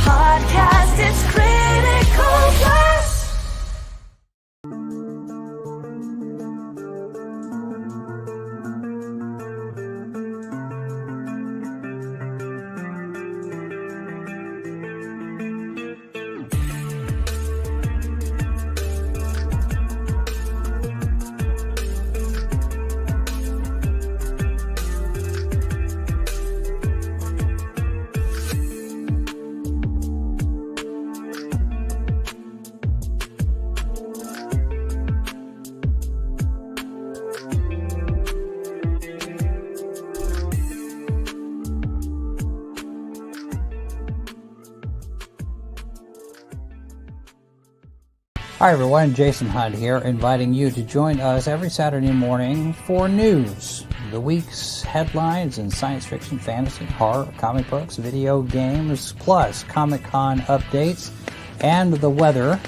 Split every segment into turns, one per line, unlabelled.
podcast, it's critical plus.
Hi everyone, Jason Hunt here, inviting you to join us every Saturday morning for news, the week's headlines in science fiction, fantasy, horror, comic books, video games, plus Comic-Con updates and the weather,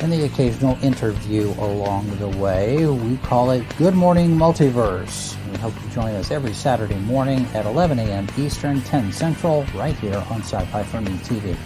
and the occasional interview along the way. We call it Good Morning Multiverse. We hope you join us every Saturday morning at 11 a.m. Eastern, 10 Central, right here on Sci-Fi for Me TV.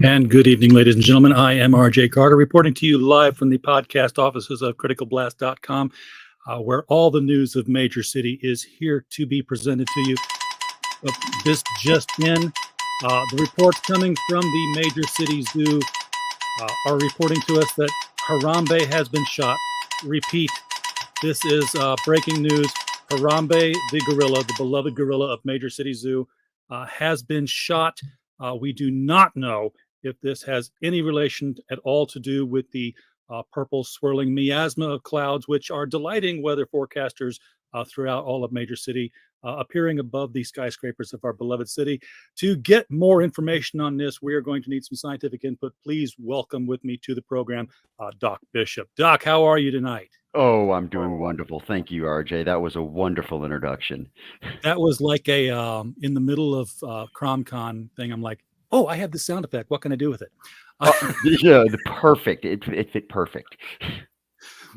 And good evening, ladies and gentlemen. I am RJ Carter, reporting to you live from the podcast offices of criticalblast.com, where all the news of Major City is here to be presented to you. This just in, the reports coming from the Major City Zoo are reporting to us that Harambe has been shot. Repeat, this is breaking news. Harambe, the gorilla, the beloved gorilla of Major City Zoo, has been shot. We do not know if this has any relation at all to do with the purple swirling miasma of clouds, which are delighting weather forecasters throughout all of Major City, appearing above the skyscrapers of our beloved city. To get more information on this, we are going to need some scientific input. Please welcome with me to the program, Doc Bishop. Doc, how are you tonight?
Oh, I'm doing wonderful. Thank you, RJ. That was a wonderful introduction.
That was like a, in the middle of CromCon thing, I'm like, oh, I have the sound effect. What can I do with it?
Yeah, perfect. It fit perfect.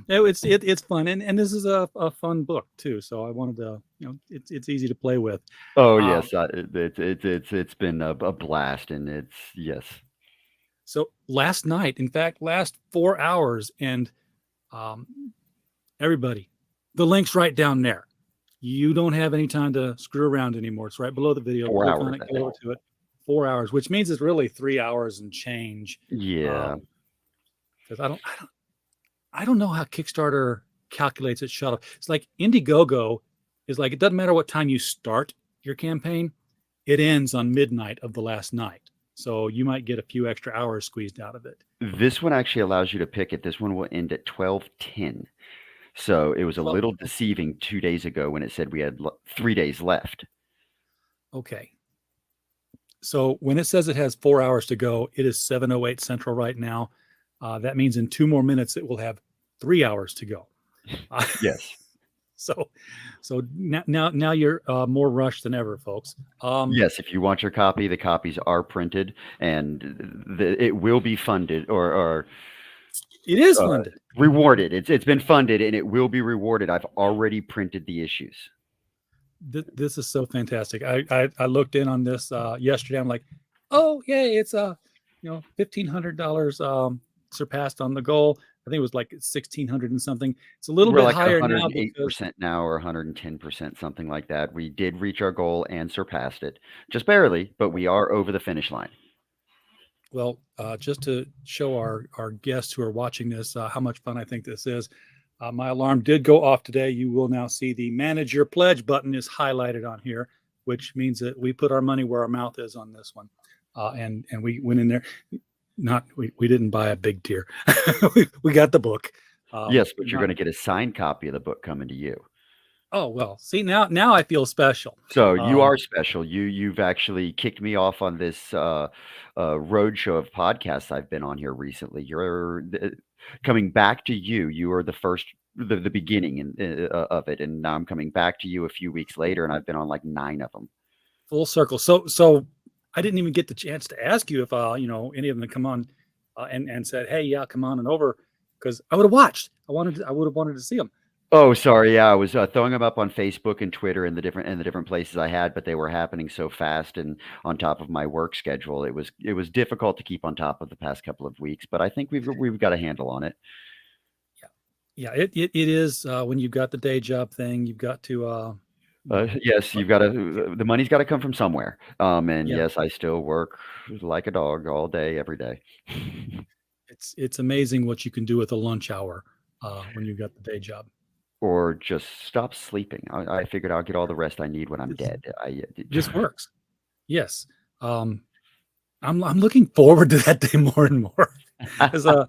It's fun, and this is a fun book too. So I wanted to, it's easy to play with.
Oh yes, it's been a blast, and yes.
So last night, in fact, last 4 hours, and everybody, the link's right down there. You don't have any time to screw around anymore. It's right below the video.
4 hours.
Go over to it. 4 hours, which means it's really 3 hours and change.
Yeah.
Because I don't know how Kickstarter calculates its shut off. It's like Indiegogo is like, it doesn't matter what time you start your campaign, it ends on midnight of the last night. So you might get a few extra hours squeezed out of it.
This one actually allows you to pick it. This one will end at 12:10. So it was a little deceiving 2 days ago when it said we had 3 days left.
Okay. So when it says it has 4 hours to go, it is 7:08 Central right now. That means in 2 more minutes, it will have 3 hours to go.
Yes.
So now you're more rushed than ever, folks.
Yes, if you want your copy, the copies are printed, and it will be funded or
it is funded,
rewarded. It's been funded, and it will be rewarded. I've already printed the issues.
This is so fantastic. I looked in on this yesterday. I'm like, oh yay, it's $1,500 surpassed on the goal. I think it was like 1,600 and something. It's a little bit
like
higher now.
108% now, or 110%, something like that. We did reach our goal and surpassed it, just barely, but we are over the finish line.
Well, just to show our guests who are watching this how much fun I think this is, my alarm did go off today. You will now see the Manage Your Pledge button is highlighted on here, which means that we put our money where our mouth is on this one. And we went in there. We didn't buy a big tier. we got the book.
Yes, but you're going to get a signed copy of the book coming to you.
Oh, well, see, now I feel special.
So you are special. You've actually kicked me off on this road show of podcasts I've been on here recently. You're coming back to you. You are the first, the beginning of it, and now I'm coming back to you a few weeks later, and I've been on like 9 of them.
Full circle. So I didn't even get the chance to ask you if any of them had come on and said, hey, yeah, come on and over, because I would have watched. I would have wanted to see them.
Oh, sorry. Yeah, I was throwing them up on Facebook and Twitter and the different places I had, but they were happening so fast and on top of my work schedule. It was difficult to keep on top of the past couple of weeks, but I think we've got a handle on it.
Yeah. It is when you've got the day job thing, you've got to.
Yes, you've got to. The money's got to come from somewhere. And yes, I still work like a dog all day, every day.
It's amazing what you can do with a lunch hour when you've got the day job.
Or just stop sleeping. I figured I'll get all the rest I need when I'm dead.
It just works. Yes. I'm looking forward to that day more and more. Because I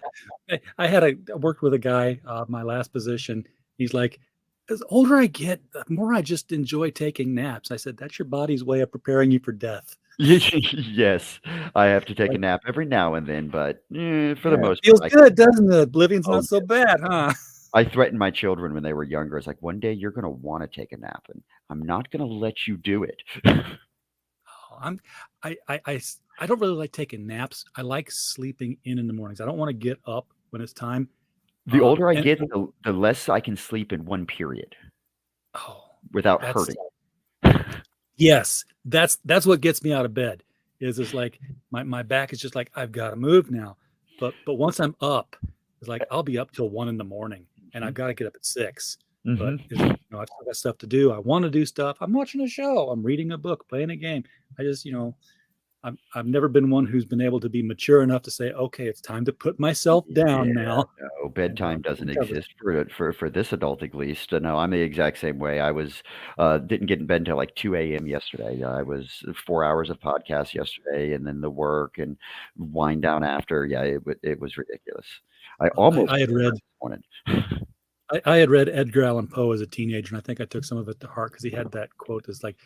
worked with a guy, my last position. He's like, as older I get, the more I just enjoy taking naps. I said, that's your body's way of preparing you for death.
Yes, I have to take a nap every now and then, but for the most
part,
feels
good, doesn't it? Oblivion's not so bad, huh?
I threatened my children when they were younger. It's like, one day you're going to want to take a nap, and I'm not going to let you do it.
I don't really like taking naps. I like sleeping in the mornings. I don't want to get up when it's time.
The older I get, the less I can sleep in one period. Without hurting.
Yes, that's what gets me out of bed. Is like my back is just like, I've got to move now. But once I'm up, it's like I'll be up till 1 a.m. and I've got to get up at 6. But I've got stuff to do. I want to do stuff. I'm watching a show. I'm reading a book, playing a game. I just I've never been one who's been able to be mature enough to say, okay, it's time to put myself down now.
No, bedtime doesn't exist for this adult, at least. No, I'm the exact same way. I was didn't get in bed until like 2 a.m. yesterday. I was 4 hours of podcast yesterday, and then the work and wind down after. Yeah, it was ridiculous. I
had read Edgar Allan Poe as a teenager, and I think I took some of it to heart because he had that quote. It's like,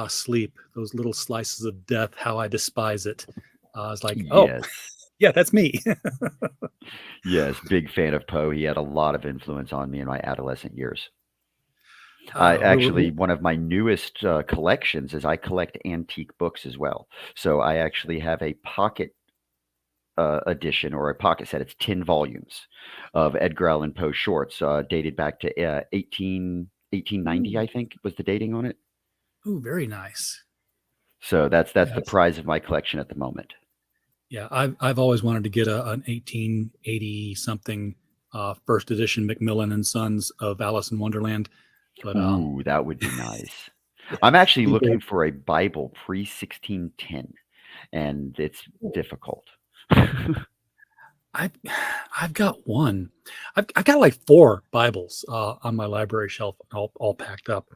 sleep, those little slices of death, how I despise it. I was like, yeah, that's me.
Yes, big fan of Poe. He had a lot of influence on me in my adolescent years. One of my newest collections is I collect antique books as well. So I actually have a pocket edition, or a pocket set. It's 10 volumes of Edgar Allan Poe shorts, dated back to 1890, I think was the dating on it.
Oh, very nice.
So that's the prize of my collection at the moment.
Yeah, I've always wanted to get an 1880 something first edition Macmillan and Sons of Alice in Wonderland. But
that would be nice. I'm actually looking for a Bible pre-1610. and it's difficult.
I've got one. I've got like 4 Bibles on my library shelf, all packed up.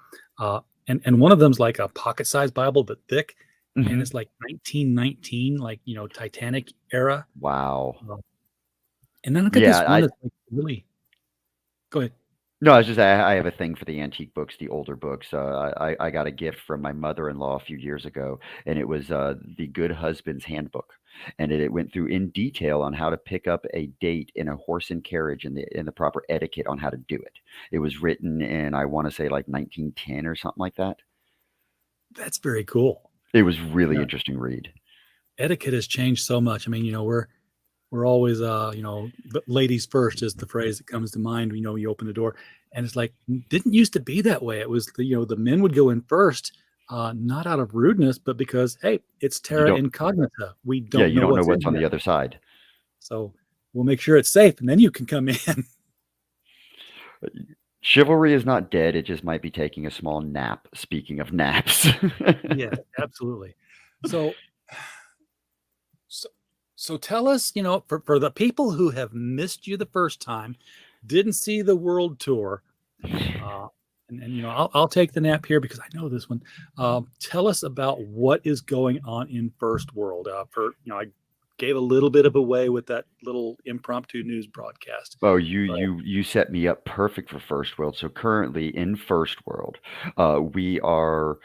And one of them's like a pocket-sized Bible, but thick, and
Mhm.
it's like 1919, like Titanic era.
Wow.
And then I've got
Yeah,
this one that's like really. Go ahead.
No, I was just I have a thing for the antique books, the older books. I got a gift from my mother-in-law a few years ago, and it was the Good Husband's Handbook, and it went through in detail on how to pick up a date in a horse and carriage and the proper etiquette on how to do it. It was written in, I want to say, like 1910 or something like that.
That's very cool.
It was really
Yeah.
interesting read.
Etiquette has changed so much. I mean, we're always ladies first is the phrase that comes to mind. You open the door, and it's like didn't used to be that way. It was the men would go in first, not out of rudeness, but because hey, it's
You
terra
don't,
incognita. We
yeah,
don't
you
know
don't know
what's in
what's on
there,
the other side.
so we'll make sure it's safe, and then you can come in.
Chivalry is not dead. It just might be taking a small nap. Speaking of naps.
Yeah, absolutely. So, so, so tell us, for the people who have missed you the first time, didn't see the world tour, and I'll take the nap here because I know this one. Tell us about what is going on in First World. I gave a little bit of away with that little impromptu news broadcast.
Oh,
But
you set me up perfect for First World. So currently in First World, we are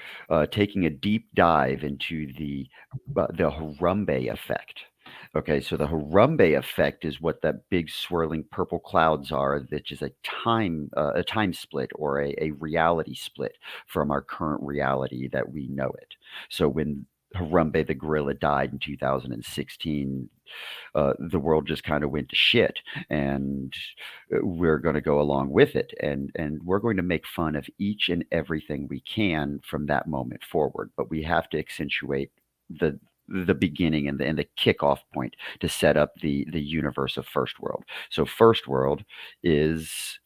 taking a deep dive into the Harambe effect. Okay, so the Harambe effect is what that big swirling purple clouds are, which is a time split or a reality split from our current reality that we know it. So when Harambe the gorilla died in 2016, the world just kind of went to shit, and we're going to go along with it, and we're going to make fun of each and everything we can from that moment forward. But we have to accentuate the beginning and the kickoff point to set up the universe of First World. So First World is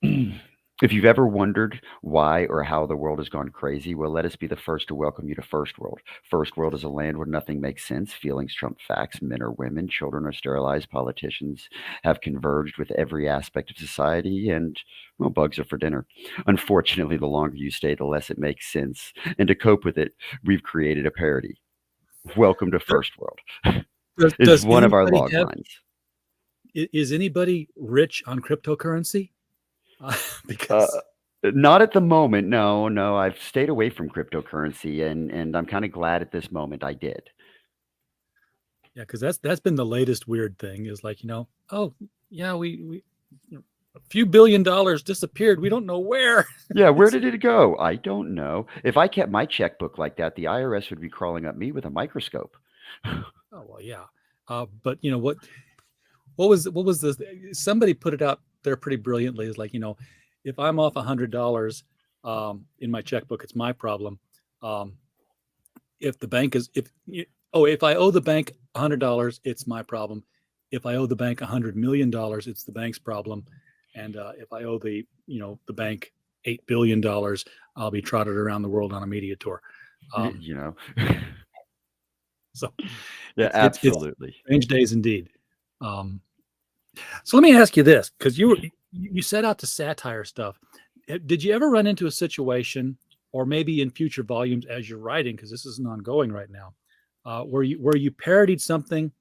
if you've ever wondered why or how the world has gone crazy, well, let us be the first to welcome you to First World. First World is a land where nothing makes sense. Feelings trump facts. Men are women. Children are sterilized. Politicians have converged with every aspect of society. And, well, bugs are for dinner. Unfortunately, the longer you stay, the less it makes sense. And to cope with it, we've created a parody. Welcome to First World is
does
one of our
anybody
log lines.
is anybody rich on cryptocurrency?
Uh,
Because
Not at the moment. No, no. I've stayed away from cryptocurrency, and I'm kind of glad at this moment I did.
yeah, because that's been the latest weird thing is like oh yeah we a few $billion disappeared. We don't know where.
Yeah, where
It's
did it go? I don't know. If I kept my checkbook like that, the IRS would be crawling up me with a microscope.
oh well yeah, but what was this? Somebody put it out there pretty brilliantly. Is like if I'm off $100 in my checkbook, it's my problem. Um, if the bank is if I owe the bank $100, it's my problem. If I owe the bank $100 million, it's the bank's problem. And if I owe the bank $8 billion, I'll be trotted around the world on a media tour.
You know,
So
yeah,
it's
absolutely.
strange days indeed. So let me ask you this, because you set out to satire stuff. Did you ever run into a situation, or maybe in future volumes as you're writing, because this isn't ongoing right now, where you parodied something,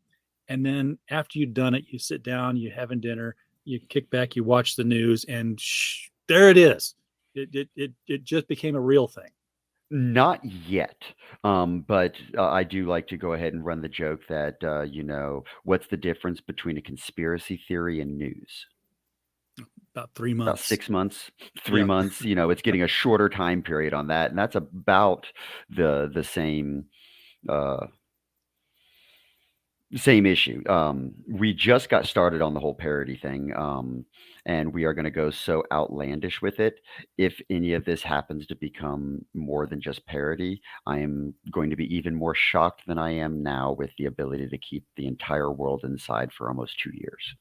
and then after you've done it, you sit down, you having dinner, you kick back, you watch the news, and there it is. It just became a real thing.
Not yet. But I do like to go ahead and run the joke that, what's the difference between a conspiracy theory and news?
About 3
About
months.
6 months, 3
Yeah.
months. It's getting a shorter time period on that, and that's about the same issue. We just got started on the whole parody thing, and we are going to go so outlandish with it. If any of this happens to become more than just parody, I am going to be even more shocked than I am now with the ability to keep the entire world inside for almost 2 years.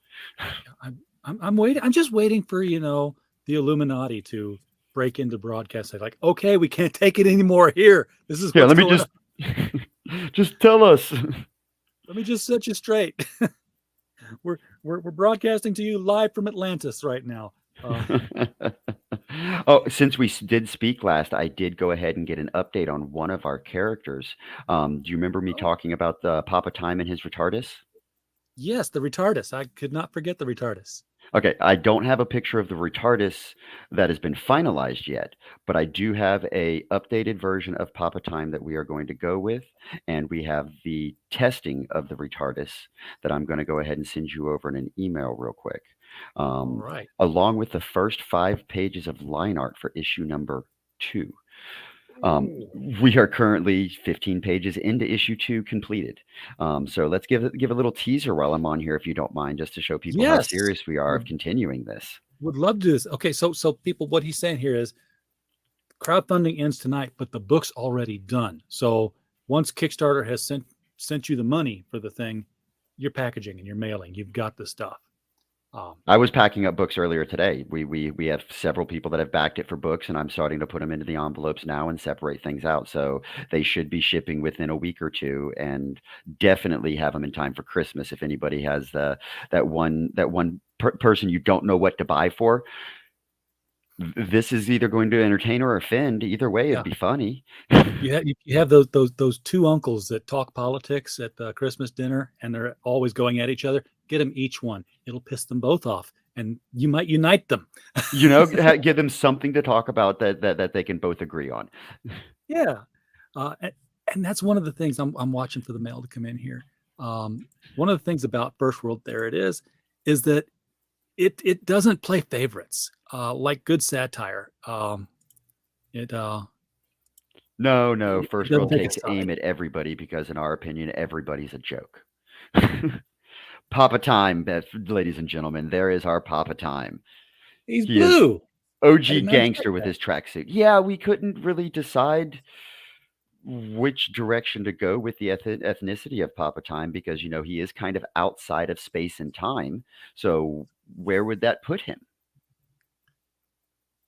I'm waiting. I'm just waiting for the Illuminati to break into broadcast. Like, okay, we can't take it anymore. Here, this is
Yeah,
what's
let me
going
just
on.
Just tell us.
Let me just set you straight. we're broadcasting to you live from Atlantis right now.
Oh, since we did speak last, I did go ahead and get an update on one of our characters. Do you remember me talking about the Papa Time and his retardus?
Yes, the retardus. I could not forget the retardus.
Okay, I don't have a picture of the retardus that has been finalized yet, but I do have a updated version of Papa Time that we are going to go with, and we have the testing of the retardus that I'm going to go ahead and send you over in an email real quick,
All right.
along with the first 5 pages of line art for issue number 2. We are currently 15 pages into issue 2 completed. So let's give a little teaser while I'm on here, if you don't mind, just to show people how
Yes.
serious we are of continuing this.
Would love to do this. Okay, so people, what he's saying here is crowdfunding ends tonight, but the book's already done. So once Kickstarter has sent you the money for the thing, you're packaging and you're mailing. You've got the stuff.
I was packing up books earlier today. We have several people that have backed it for books, and I'm starting to put them into the envelopes now and separate things out. So they should be shipping within a week or two, and definitely have them in time for Christmas. If anybody has that one person you don't know what to buy for, this is either going to entertain or offend. Either way, it'd be funny.
You have those two uncles that talk politics at the Christmas dinner, and they're always going at each other. Get them each one. It'll piss them both off, and you might unite them.
Give them something to talk about that they can both agree on.
Yeah, and that's one of the things I'm watching for the mail to come in here. One of the things about FirstWorld, there it is that it doesn't play favorites like good satire.
No,
It
FirstWorld
doesn't take a
takes aim
side.
at everybody because, in our opinion, everybody's a joke. Papa Time, ladies and gentlemen, there is our Papa Time.
He's
He is
blue. I
OG
did not
gangster
expect
with
that.
his tracksuit. Yeah, we couldn't really decide which direction to go with the ethnicity of Papa Time because, he is kind of outside of space and time. So where would that put him?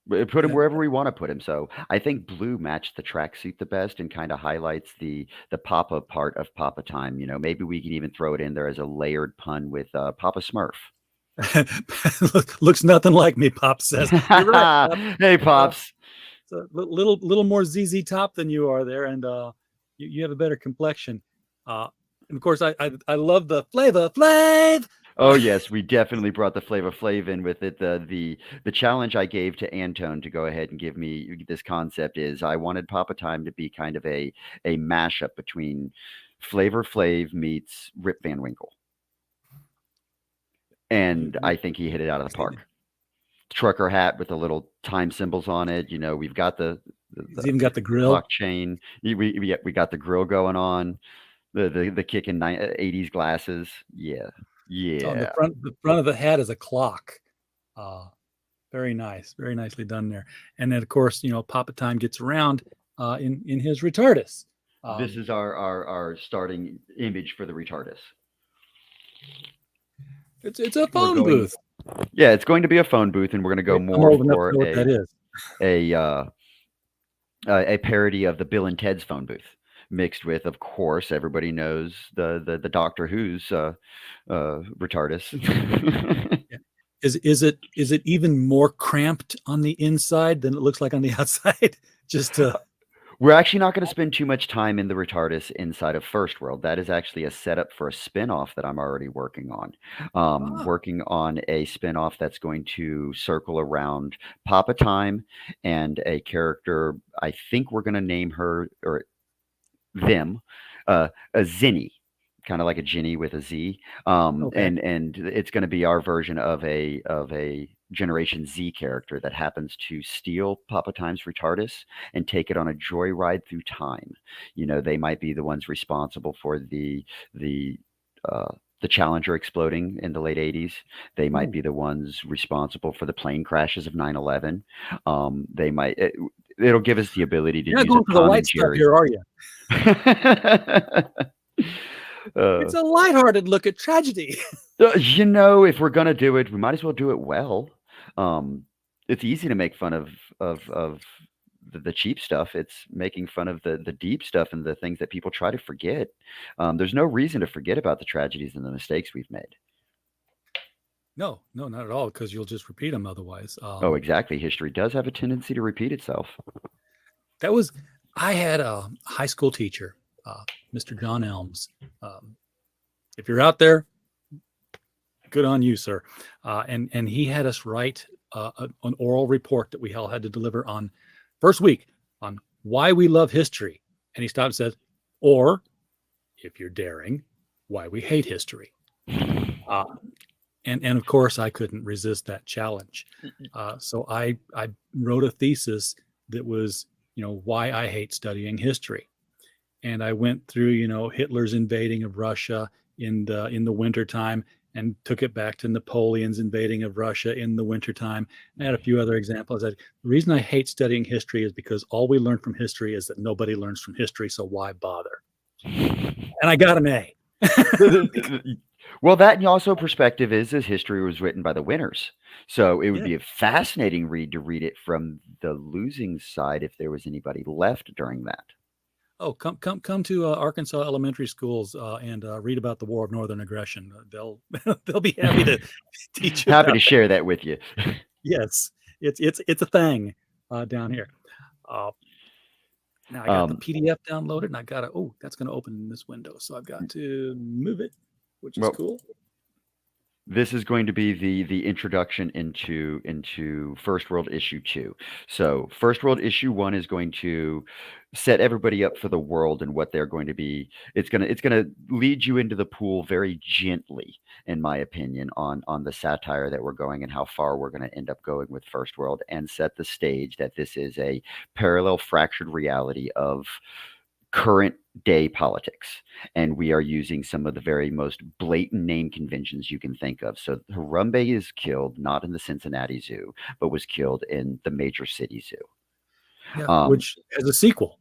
Put him
Yeah.
wherever we want to put him. So I think blue matched the tracksuit the best and kind of highlights the Papa part of Papa Time. Maybe we can even throw it in there as a layered pun with Papa Smurf.
Looks nothing like me, Pop says. You're right, Pop.
Hey, Pops.
It's a little more ZZ Top than you are there, and you have a better complexion. And of course, I love the Flavor Flav.
Oh yes, we definitely brought the Flavor Flav in with it. The challenge I gave to Antone to go ahead and give me this concept is I wanted Papa Time to be kind of a mashup between Flavor Flav meets Rip Van Winkle. And I think he hit it out of the park. Trucker hat with the little time symbols on it. We've got the
He's even got the grill.
clock chain. We got the grill going on. The kicking 80s glasses. Yeah.
On the front of the hat is a clock. Very nice, very nicely done there. And then of course, Papa Time gets around in his retardus.
This is our starting image for the retardus.
It's a phone booth.
Yeah, it's going to be a phone booth, and we're going to go more for
what that is.
a parody of the Bill and Ted's phone booth, mixed with, of course, everybody knows the Doctor Who's retardus.
Is it even more cramped on the inside than it looks like on the outside?
We're actually not going to spend too much time in the retardus inside of FirstWorld. That is actually a setup for a spinoff that I'm already working on. Working on a spinoff that's going to circle around Papa Time and a character. I think we're going to name her or them a Zinni, kind of like a Ginny with a Z.
Okay.
And it's going to be our version of a Generation Z character that happens to steal Papa Time's retardus and take it on a joyride through time. They might be the ones responsible for the Challenger exploding in the late 80s. They might be the ones responsible for the plane crashes of 9/11. They might. It'll give us the ability to
You're not
use
going for the white stuff here, are you? It's a lighthearted look at tragedy.
If we're gonna do it, we might as well do it well. It's easy to make fun of the cheap stuff. It's making fun of the deep stuff and the things that people try to forget. There's no reason to forget about the tragedies and the mistakes we've made.
No, not at all, because you'll just repeat them otherwise.
Oh, exactly. History does have a tendency to repeat itself.
I had a high school teacher, Mr. John Elms. If you're out there, good on you, sir. And he had us write an oral report that we all had to deliver on first week on why we love history. And he stopped and said, or if you're daring, why we hate history. And of course, I couldn't resist that challenge. So I wrote a thesis that was, why I hate studying history. And I went through, Hitler's invading of Russia in the wintertime, and took it back to Napoleon's invading of Russia in the wintertime. I had a few other examples. The reason I hate studying history is because all we learn from history is that nobody learns from history, so why bother? And I got an A.
Well, that and also perspective is history was written by the winners. So it would be a fascinating read to read it from the losing side if there was anybody left during that.
Oh, come to Arkansas elementary schools and read about the War of Northern Aggression. They'll be happy to teach you.
Happy to share that with you.
Yes, it's a thing down here. Now I got the PDF downloaded, and I got that's going to open in this window, so I've got to move it, which is cool.
This is going to be the introduction into First World issue 2. So First World issue 1 is going to set everybody up for the world and what they're going to be. It's gonna lead you into the pool very gently, in my opinion, on the satire that we're going and how far we're going to end up going with First World, and set the stage that this is a parallel fractured reality of current day politics, and we are using some of the very most blatant name conventions you can think of. So Harambe is killed not in the Cincinnati Zoo, but was killed in the major city zoo,
which is a sequel.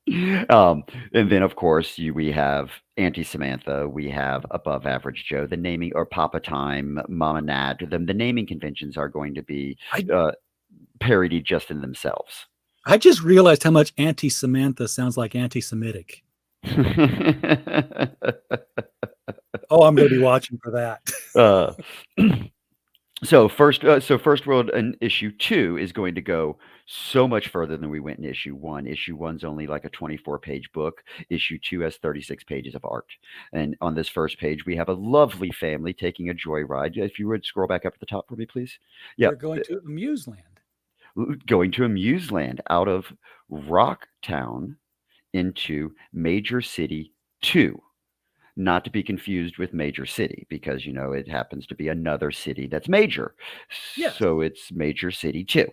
And then of course we have Auntie Samantha, we have Above Average Joe, the naming, or Papa Time, Mama Nat. The naming conventions are going to be parodied just in themselves.
I just realized how much Auntie Samantha sounds like anti-Semitic. Oh, I'm going to be watching for that.
So First World in issue 2 is going to go so much further than we went in issue 1. Issue 1's only like a 24-page book. Issue 2 has 36 pages of art. And on this first page, we have a lovely family taking a joyride. If you would scroll back up at the top for me, please. Yeah,
we're going to Amuseland.
Going to Amuseland out of Rocktown into Major City 2. Not to be confused with Major City, because it happens to be another city that's major. Yes. So it's Major City 2,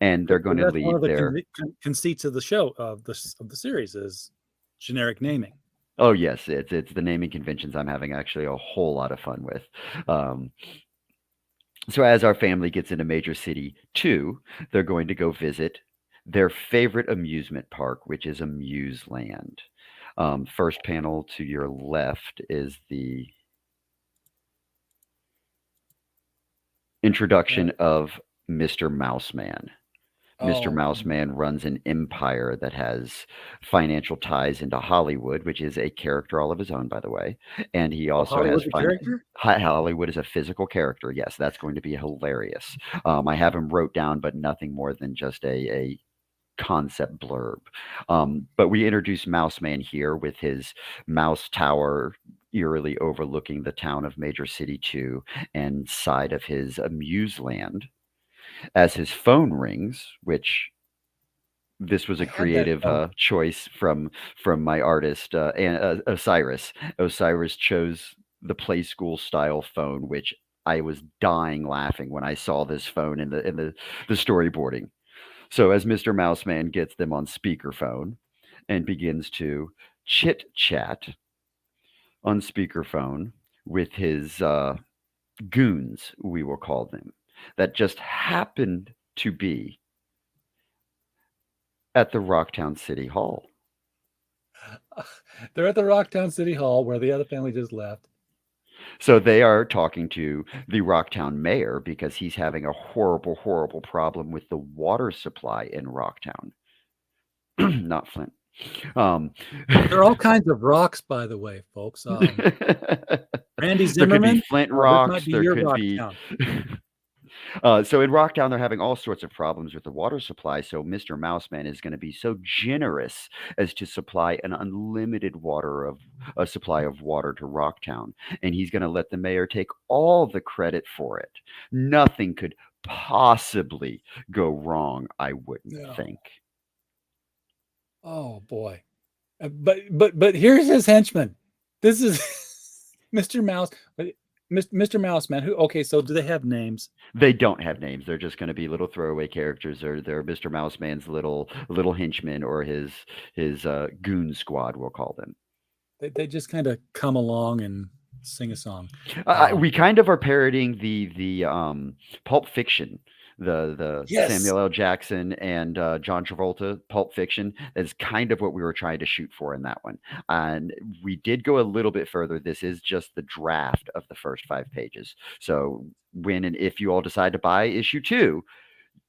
and they're going to lead
one of
their
conceits of the show of the series is generic naming.
Oh yes, it's the naming conventions I'm having actually a whole lot of fun with. So as our family gets into Major City 2, they're going to go visit their favorite amusement park, which is Amuseland. First panel to your left is the introduction of Mr. Mouseman. Mr. Mouseman runs an empire that has financial ties into Hollywood, which is a character all of his own, by the way. And he also has Hollywood is a physical character. Yes, that's going to be hilarious. I have him wrote down, but nothing more than just a concept blurb. But we introduce Mouseman here with his mouse tower eerily overlooking the town of Major City 2 and side of his Amuseland. As his phone rings, which this was a creative choice from my artist and Osiris. Osiris chose the Play School style phone, which I was dying laughing when I saw this phone in the storyboarding. So as Mr. Mouseman gets them on speakerphone and begins to chit chat on speakerphone with his goons, we will call them, that just happened to be at the Rocktown City Hall.
They're at the Rocktown City Hall where the other family just left.
So they are talking to the Rocktown mayor because he's having a horrible, horrible problem with the water supply in Rocktown. Not Flint.
There are all kinds of rocks, by the way, folks. Randy
There could be
Zimmerman.
Flint
This
rocks.
might be
There
your
could
rock
be.
town.
So in Rocktown, they're having all sorts of problems with the water supply. So Mr. Mouseman is going to be so generous as to supply an unlimited supply of water to Rocktown, and he's going to let the mayor take all the credit for it. Nothing could possibly go wrong, I wouldn't
No.
think.
Oh boy. But here's his henchman. This is Mr. Mouse. Mr. Mouseman. Okay, so do they have names?
They don't have names. They're just going to be little throwaway characters, or they're Mr. Mouseman's little henchmen, or his goon squad, we'll call them.
They just kind of come along and sing a song.
We kind of are parodying the Pulp Fiction, the
Yes.
Samuel L. Jackson and John Travolta Pulp Fiction is kind of what we were trying to shoot for in that one. And we did go a little bit further. This is just the draft of the first 5 pages. So when and if you all decide to buy issue 2,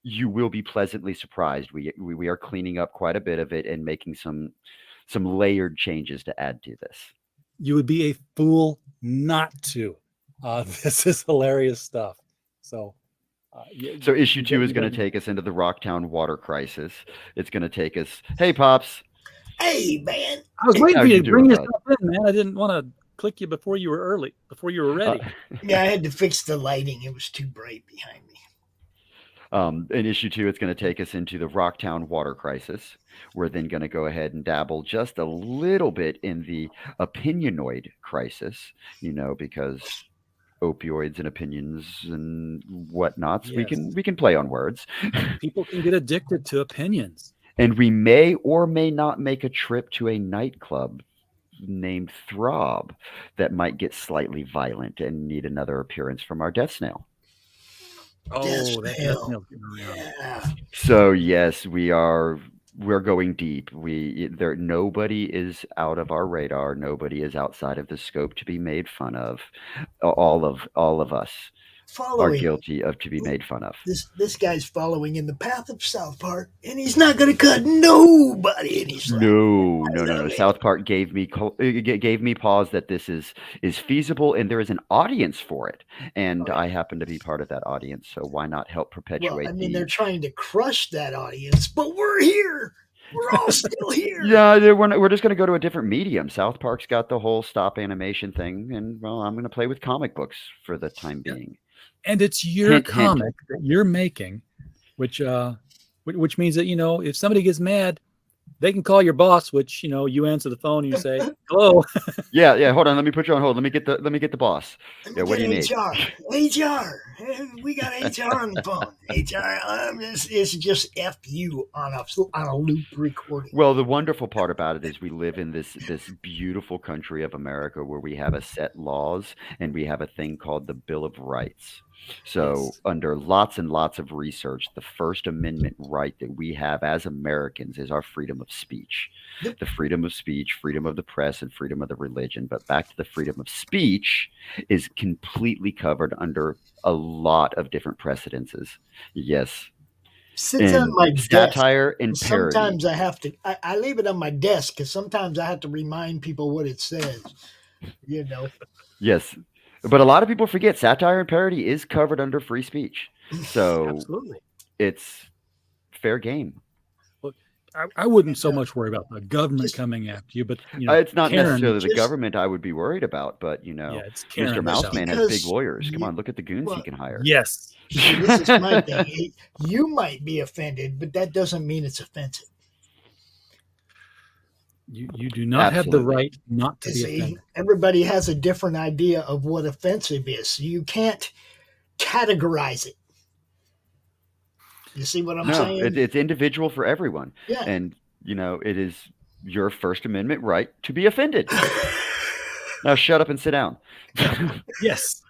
you will be pleasantly surprised. We are cleaning up quite a bit of it and making some layered changes to add to this.
You would be a fool not to. This is hilarious stuff. So
issue 2 is going to take us into the Rocktown water crisis. It's going to take us. Hey, Pops.
Hey, man.
I was waiting
How
for you
you
to bring
doing,
yourself in, man. I didn't want to click you before you were ready.
Yeah, I had to fix the lighting. It was too bright behind me.
In issue 2, it's going to take us into the Rocktown water crisis. We're then going to go ahead and dabble just a little bit in the opinionoid crisis, because opioids and opinions and whatnots.
Yes.
We can play on words.
People can get addicted to opinions.
And we may or may not make a trip to a nightclub named Throb that might get slightly violent and need another appearance from our Death Snail.
Oh, that
Snail.
snail's getting around.
Yeah.
So yes, we're going deep. Nobody is out of our radar. Nobody is outside of the scope to be made fun of. All of us are
Following.
guilty of to be made fun of.
This guy's following in the path of South Park, and he's not going to cut nobody any slack.
No. South Park gave me pause that this is feasible, and there is an audience for it, and I happen to be part of that audience. So why not help perpetuate?
Well, they're trying to crush that audience, but we're here. We're all still here.
Yeah, we're just going to go to a different medium. South Park's got the whole stop animation thing, and I'm going to play with comic books for the time being.
And it's your
Hint,
comic that you're making, which means that if somebody gets mad, they can call your boss, which you answer the phone and you say, "Hello."
Yeah. Hold on, let me put you on hold. Let me get the boss. Yeah, what do you need?
HR. We got HR on the phone. HR. It's just F you on a loop recording.
Well, the wonderful part about it is we live in this beautiful country of America where we have a set laws and we have a thing called the Bill of Rights. So under lots and lots of research, the First Amendment right that we have as Americans is our freedom of speech.
Yep.
The freedom of speech, freedom of the press, and freedom of the religion. But back to the freedom of speech is completely covered under a lot of different precedences. Yes.
Sits on my desk.
Satire and parody.
Sometimes I have to. I leave it on my desk because sometimes I have to remind people what it says.
Yes. But a lot of people forget satire and parody is covered under free speech. So
Absolutely.
It's fair game.
Look, I wouldn't so much worry about the government coming after you, but
it's not
Karen,
necessarily the government I would be worried about, but
it's Karen
Mr. Mouseman has big lawyers. Come
you-
on, look at the goons he can hire.
Yes.
This is my thing. You might be offended, but that doesn't mean it's offensive.
You do not have the
Absolutely.
right not to be
See,
offended.
everybody has a different idea of what offensive is. So you can't categorize it. You see what I'm
No,
saying?
it's individual for everyone.
Yeah.
And, it is your First Amendment right to be offended. Now shut up and sit down.
Yes.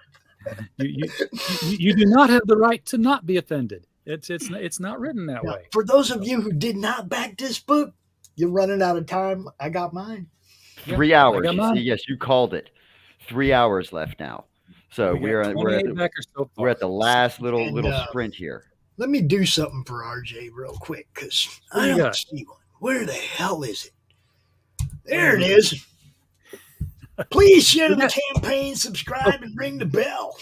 You do not have the right to not be offended. It's not written that
Now,
way.
for those of you who did not back this book, you're running out of time. I got mine.
3 hours.
I got
You
mine.
see, yes, you called it. 3 hours left now. So
We got
we're at
28 backers so far.
we're at the last little
And,
sprint here.
Let me do something for RJ real quick because
What
I
do you
don't
got?
see one. Where the hell is it? There it is. Please share the campaign, subscribe, and ring the bell.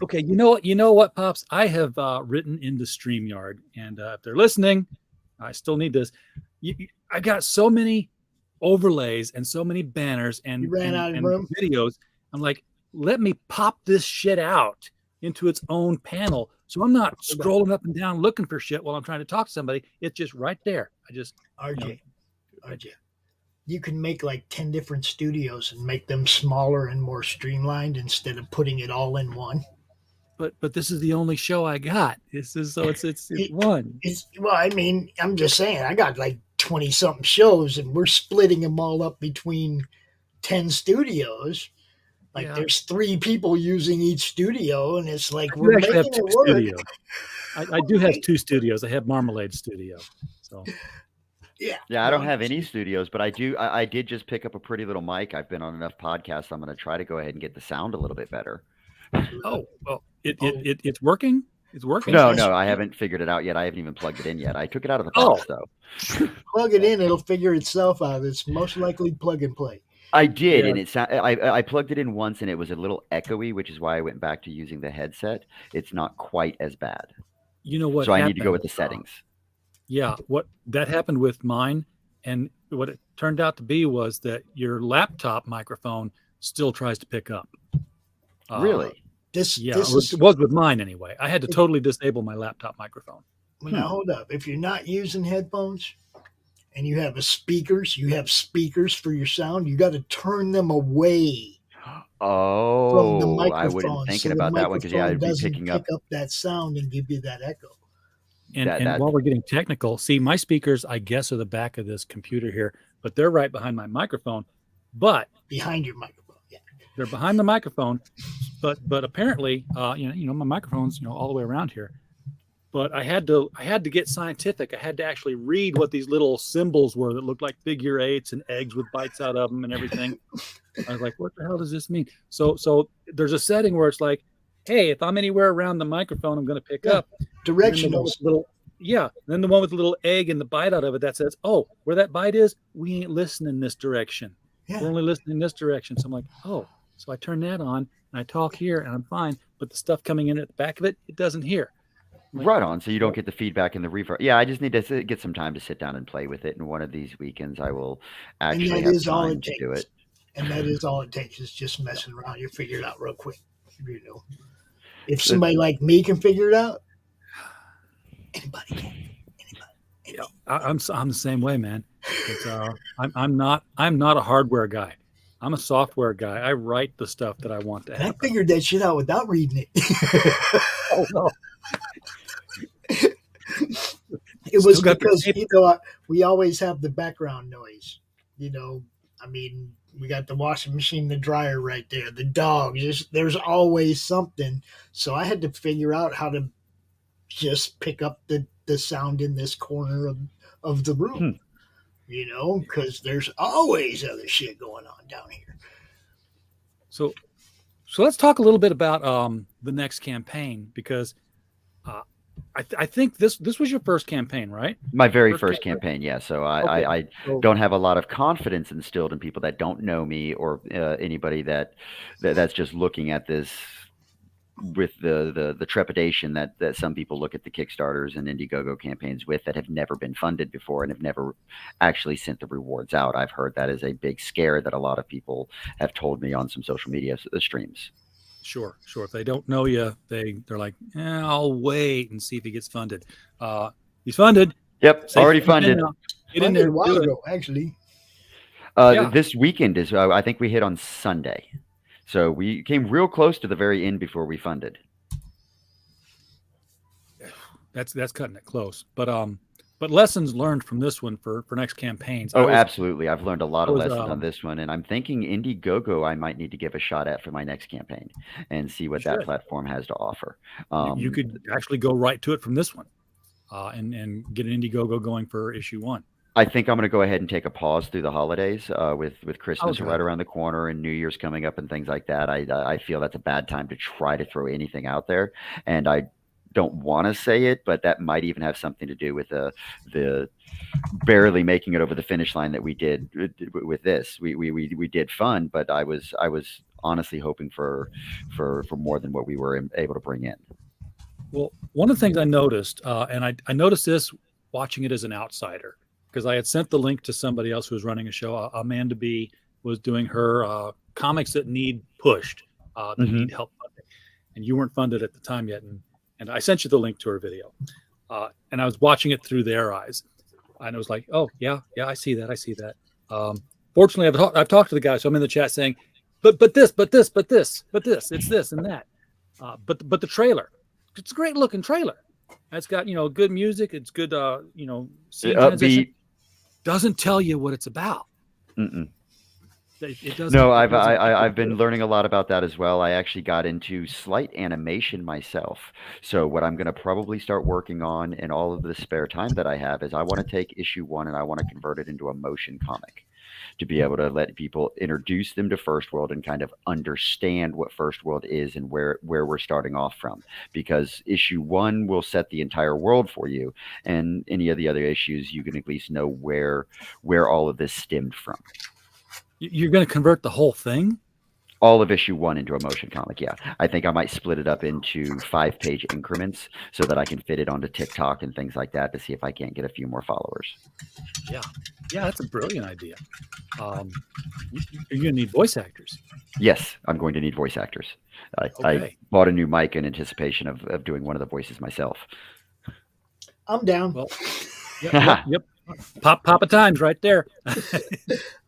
Okay, you know what, Pops? I have written into StreamYard, and if they're listening, I still need this. I got so many overlays and so many banners
You
and,
ran
and,
out of
and
room?
videos. I'm like, let me pop this shit out into its own panel, so I'm not scrolling up and down looking for shit while I'm trying to talk to somebody. It's just right there. I just
RJ, you can make like 10 different studios and make them smaller and more streamlined instead of putting it all in one.
but this is the only show I got. This is so it's one.
Well, I mean, I'm just saying, I got like 20 something shows and we're splitting them all up between 10 studios. Like there's 3 people using each studio, and it's like we're making it work.
Studios. I do have 2 studios. I have Marmalade Studio. So
yeah,
I don't have any studios, but I did just pick up a pretty little mic. I've been on enough podcasts. I'm going to try to go ahead and get the sound a little bit better.
Oh well, it's working. It's working.
No, I haven't figured it out yet. I haven't even plugged it in yet. I took it out of the box though.
Plug it in; it'll figure itself out. It's most likely plug and play.
I did, and I plugged it in once, and it was a little echoey, which is why I went back to using the headset. It's not quite as bad.
You know what?
So I need to go with the settings.
Yeah, what that happened with mine, and what it turned out to be was that your laptop microphone still tries to pick up.
Really?
It was with mine anyway. I had to totally disable my laptop microphone.
Now hold up. If you're not using headphones and you have speakers for your sound, you got to turn them away. From the microphone,
I wouldn't thinking about that one because I'd be picking up
that sound and give you that echo.
And while we're getting technical, see, my speakers, I guess, are the back of this computer here, but they're right behind my microphone. But
behind your microphone,
they're behind the microphone. But apparently, my microphone's all the way around here. But I had to get scientific. I had to actually read what these little symbols were that looked like figure eights and eggs with bites out of them and everything. I was like, what the hell does this mean? So there's a setting where it's like, hey, if I'm anywhere around the microphone, I'm going to pick up.
Directional.
Then the one with the little egg and the bite out of it that says, oh, where that bite is, we ain't listening this direction. Yeah. We're only listening this direction. So I'm like, oh. So I turn that on and I talk here and I'm fine. But the stuff coming in at the back of it, it doesn't hear.
Right on. So you don't get the feedback and the reverb. Yeah, I just need to get some time to sit down and play with it. And one of these weekends, I will actually have time to do it.
And that is all it takes is just messing around. You figure it out real quick. If somebody like me can figure it out, anybody can.
Yeah, I'm the same way, man. I'm not a hardware guy. I'm a software guy. I write the stuff that I want to happen.
I figured that shit out without reading it.
Oh no.
It was because we always have the background noise. I mean, we got the washing machine, the dryer right there, the dogs. There's always something. So I had to figure out how to just pick up the sound in this corner of the room. Because there's always other shit going on down here.
So let's talk a little bit about the next campaign because I think this was your first campaign, right?
My very first campaign, yeah. So I don't have a lot of confidence instilled in people that don't know me or anybody that's just looking at this with the trepidation that some people look at the Kickstarters and Indiegogo campaigns with that have never been funded before and have never actually sent the rewards out. I've heard that is a big scare that a lot of people have told me on some social media streams.
Sure. If they don't know you, they're like, I'll wait and see if he gets funded. He's funded.
Yep, already funded.
Get in there a while ago, actually.
This weekend is, I think we hit on Sunday. So we came real close to the very end before we funded.
That's cutting it close. But lessons learned from this one for next campaigns.
Absolutely. I've learned a lot of lessons on this one, and I'm thinking Indiegogo I might need to give a shot at for my next campaign and see what that platform has to offer.
You could actually go right to it from this one and get an Indiegogo going for issue 1.
I think I'm going to go ahead and take a pause through the holidays with Christmas
Okay.
right around the corner and New Year's coming up and things like that. I feel that's a bad time to try to throw anything out there, and I don't want to say it, but that might even have something to do with the barely making it over the finish line that we did with this. We did fun, but I was honestly hoping for more than what we were able to bring in.
Well, one of the things I noticed, and I noticed this watching it as an outsider, because I had sent the link to somebody else who was running a show. Amanda B was doing her comics that need pushed, that need help funding, and you weren't funded at the time yet. And I sent you the link to her video, and I was watching it through their eyes, and I was like, oh yeah, I see that. Fortunately, I've talked to the guy, so I'm in the chat saying, but this, it's this and that. But the trailer, it's a great looking trailer. It's got good music. It's good scene transition. Doesn't tell you what it's about.
Mm-mm.
It doesn't.
No, I've been learning a lot about that as well. I actually got into slight animation myself. So what I'm going to probably start working on in all of the spare time that I have is I want to take issue 1 and I want to convert it into a motion comic to be able to let people introduce them to FirstWorld and kind of understand what FirstWorld is and where we're starting off from. Because issue 1 will set the entire world for you, and any of the other issues you can at least know where all of this stemmed from.
You're going to convert the whole thing?
All of issue 1 into a motion comic, yeah. I think I might split it up into 5-page increments so that I can fit it onto TikTok and things like that to see if I can't get a few more followers.
Yeah, that's a brilliant idea. You're going to need voice actors.
Yes, I'm going to need voice actors. I bought a new mic in anticipation of doing one of the voices myself.
I'm down.
Well, yep. Papa Times right there.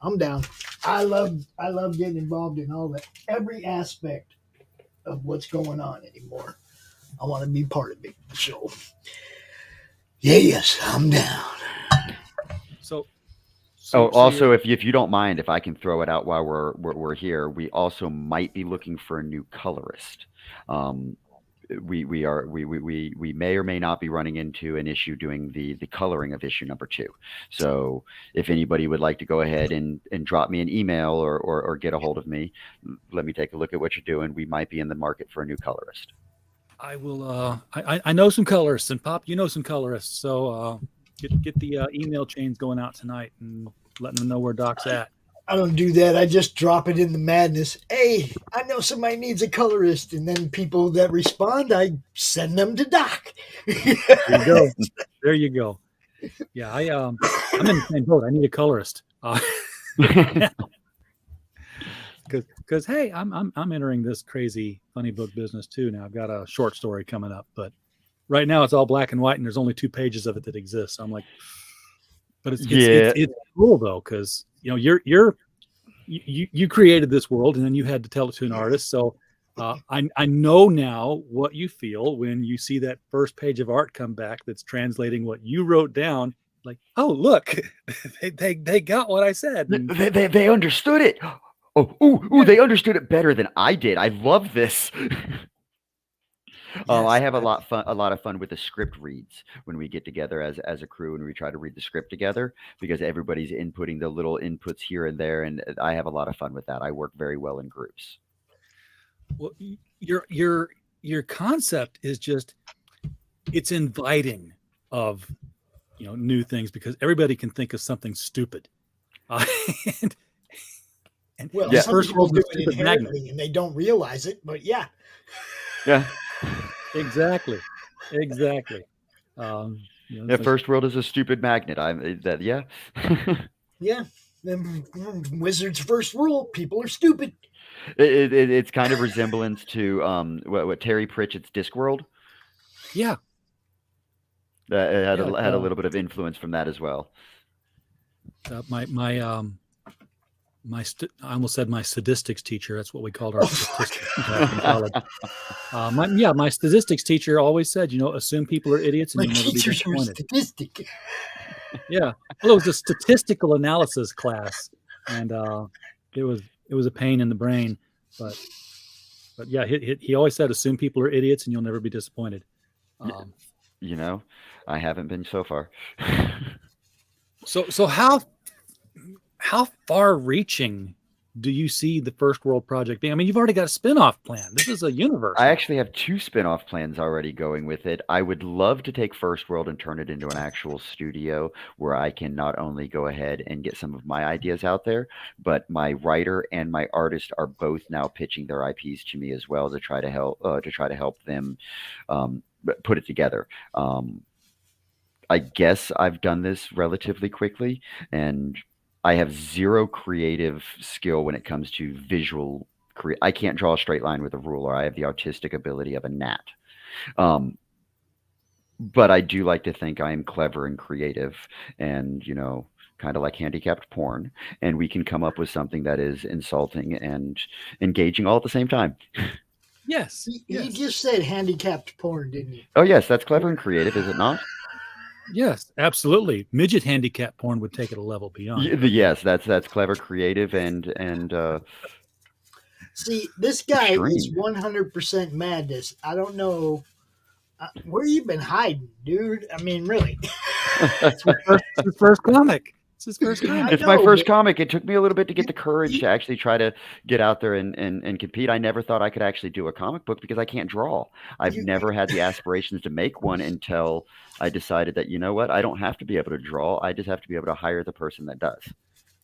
I'm down. I love getting involved in all that, every aspect of what's going on anymore. I want to be part of it. So, yes, I'm down.
So
also, if you don't mind, if I can throw it out while we're here, we also might be looking for a new colorist. We may or may not be running into an issue doing the coloring of issue number 2. So if anybody would like to go ahead and drop me an email or get a hold of me, let me take a look at what you're doing. We might be in the market for a new colorist.
I will. I know some colorists, and Pop, you know some colorists. So get the email chains going out tonight and letting them know where Doc's at.
I don't do that. I just drop it in the madness. Hey, I know somebody needs a colorist, and then people that respond, I send them to Doc.
There you go. There you go. Yeah, I'm in the same boat. I need a colorist. Because hey, I'm entering this crazy funny book business too now. I've got a short story coming up, but right now it's all black and white, and there's only 2 pages of it that exist. So I'm like, but it's cool though, because you created this world, and then you had to tell it to an artist. So I know now what you feel when you see that first page of art come back that's translating what you wrote down. Like, oh look, they got what I said.
They understood it. They understood it better than I did. I love this. I have a lot of fun with the script reads when we get together as a crew and we try to read the script together, because everybody's inputting the little inputs here and there, and I have a lot of fun with that. I work very well in groups.
Well, your concept is just, it's inviting of new things, because everybody can think of something stupid.
Well, some people do it inherently and they don't realize it, but yeah.
Exactly.
FirstWorld is a stupid magnet.
Yeah. Wizards' first rule: people are stupid.
It's kind of resemblance to what Terry Pratchett's Discworld.
Yeah.
It had a little bit of influence from that as well.
I almost said my statistics teacher. That's what we called our statistics in college. My statistics teacher always said, assume people are idiots and you'll never be disappointed.
Statistic.
Yeah. Well, it was a statistical analysis class, and it was a pain in the brain, but yeah, he always said, assume people are idiots and you'll never be disappointed.
I haven't been so far.
So how far-reaching do you see the First World project being? I mean, you've already got a spin-off plan. This is a universe.
I actually have 2 spin-off plans already going with it. I would love to take First World and turn it into an actual studio where I can not only go ahead and get some of my ideas out there, but my writer and my artist are both now pitching their IPs to me as well to try to help them put it together. I guess I've done this relatively quickly, and I have zero creative skill when it comes to visual. I can't draw a straight line with a ruler. I have the artistic ability of a gnat. But I do like to think I am clever and creative, and kind of like handicapped porn, and we can come up with something that is insulting and engaging all at the same time.
Yes.
You just said handicapped porn, didn't you?
Oh yes, that's clever and creative, is it not?
Yes, absolutely. Midget handicap porn would take it a level beyond.
Yes, that's clever, creative, and
see, this guy
extreme.
is 100% madness. I don't know where you been hiding, dude. I mean, really.
It's his first comic. It's his first comic.
It's my first comic. It took me a little bit to get the courage to actually try to get out there and compete. I never thought I could actually do a comic book because I can't draw. I've never had the aspirations to make one until I decided that, you know what, I don't have to be able to draw. I just have to be able to hire the person that does.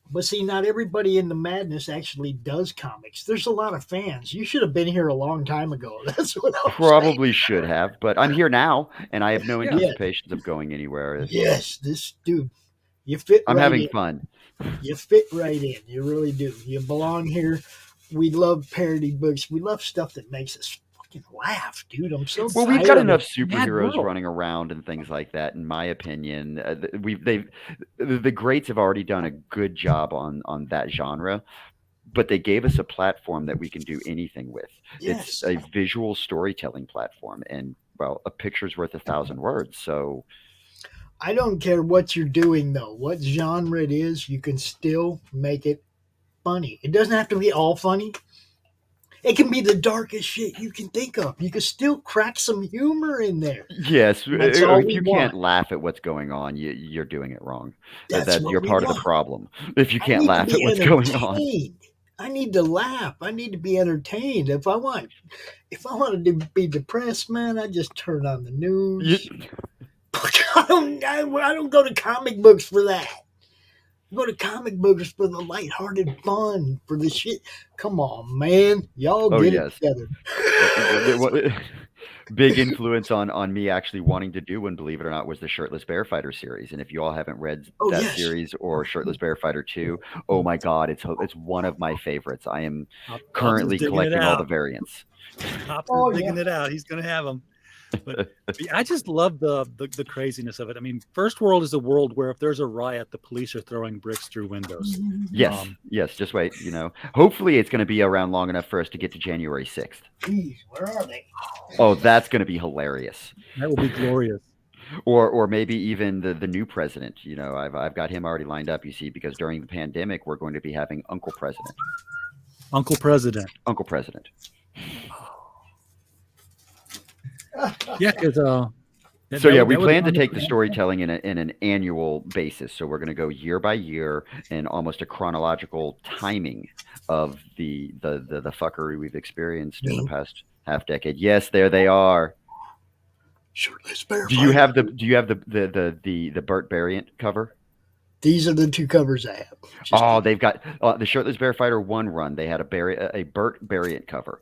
But see, not everybody in the madness actually does comics. There's a lot of fans. You should have been here a long time ago. That's what I
probably should have, but I'm here now, and I have no anticipations of going anywhere.
Yes, this dude. You fit.
I'm
right
having
in.
fun.
You fit right in. You really do. You belong here. We love parody books. We love stuff that makes us fucking laugh, dude. I'm so
well. We've got enough superheroes running around and things like that. In my opinion, the greats have already done a good job on that genre. But they gave us a platform that we can do anything with.
Yes.
It's a visual storytelling platform, and well, a picture's worth 1,000 words. So.
I don't care what you're doing, though. What genre it is, you can still make it funny. It doesn't have to be all funny. It can be the darkest shit you can think of. You can still crack some humor in there.
Yes, if you can't laugh at what's going on, you're doing it wrong. You're part of the problem. If you can't laugh at what's going on.
I need to laugh. I need to be entertained. If I wanted to be depressed, man, I just turn on the news. I don't go to comic books for that. I go to comic books for the lighthearted fun, for the shit. Come on, man. Y'all get it together.
Big influence on me actually wanting to do one, believe it or not, was the Shirtless Bear Fighter series. And if you all haven't read series or Shirtless Bear Fighter 2, oh my God, it's one of my favorites. I am currently collecting all the variants.
Hopper's digging it out. He's going to have them. But I just love the craziness of it. I mean, First World is a world where if there's a riot, the police are throwing bricks through windows.
Yes, yes. Just wait. Hopefully it's going to be around long enough for us to get to January 6th.
Jeez, where are they?
Oh, that's going to be hilarious.
That will be glorious.
Or maybe even the new president. I've got him already lined up. You see, because during the pandemic, we're going to be having Uncle President.
Uncle President.
Uncle President.
Yeah, because
we plan to take the storytelling in an annual basis. So we're going to go year by year in almost a chronological timing of the fuckery we've experienced in the past half decade. Yes, there they are.
Shirtless Bear.
Do you have the Burt variant cover?
These are the 2 covers I have.
They've got the Shirtless Bear Fighter 1 run. They had a Burt variant cover.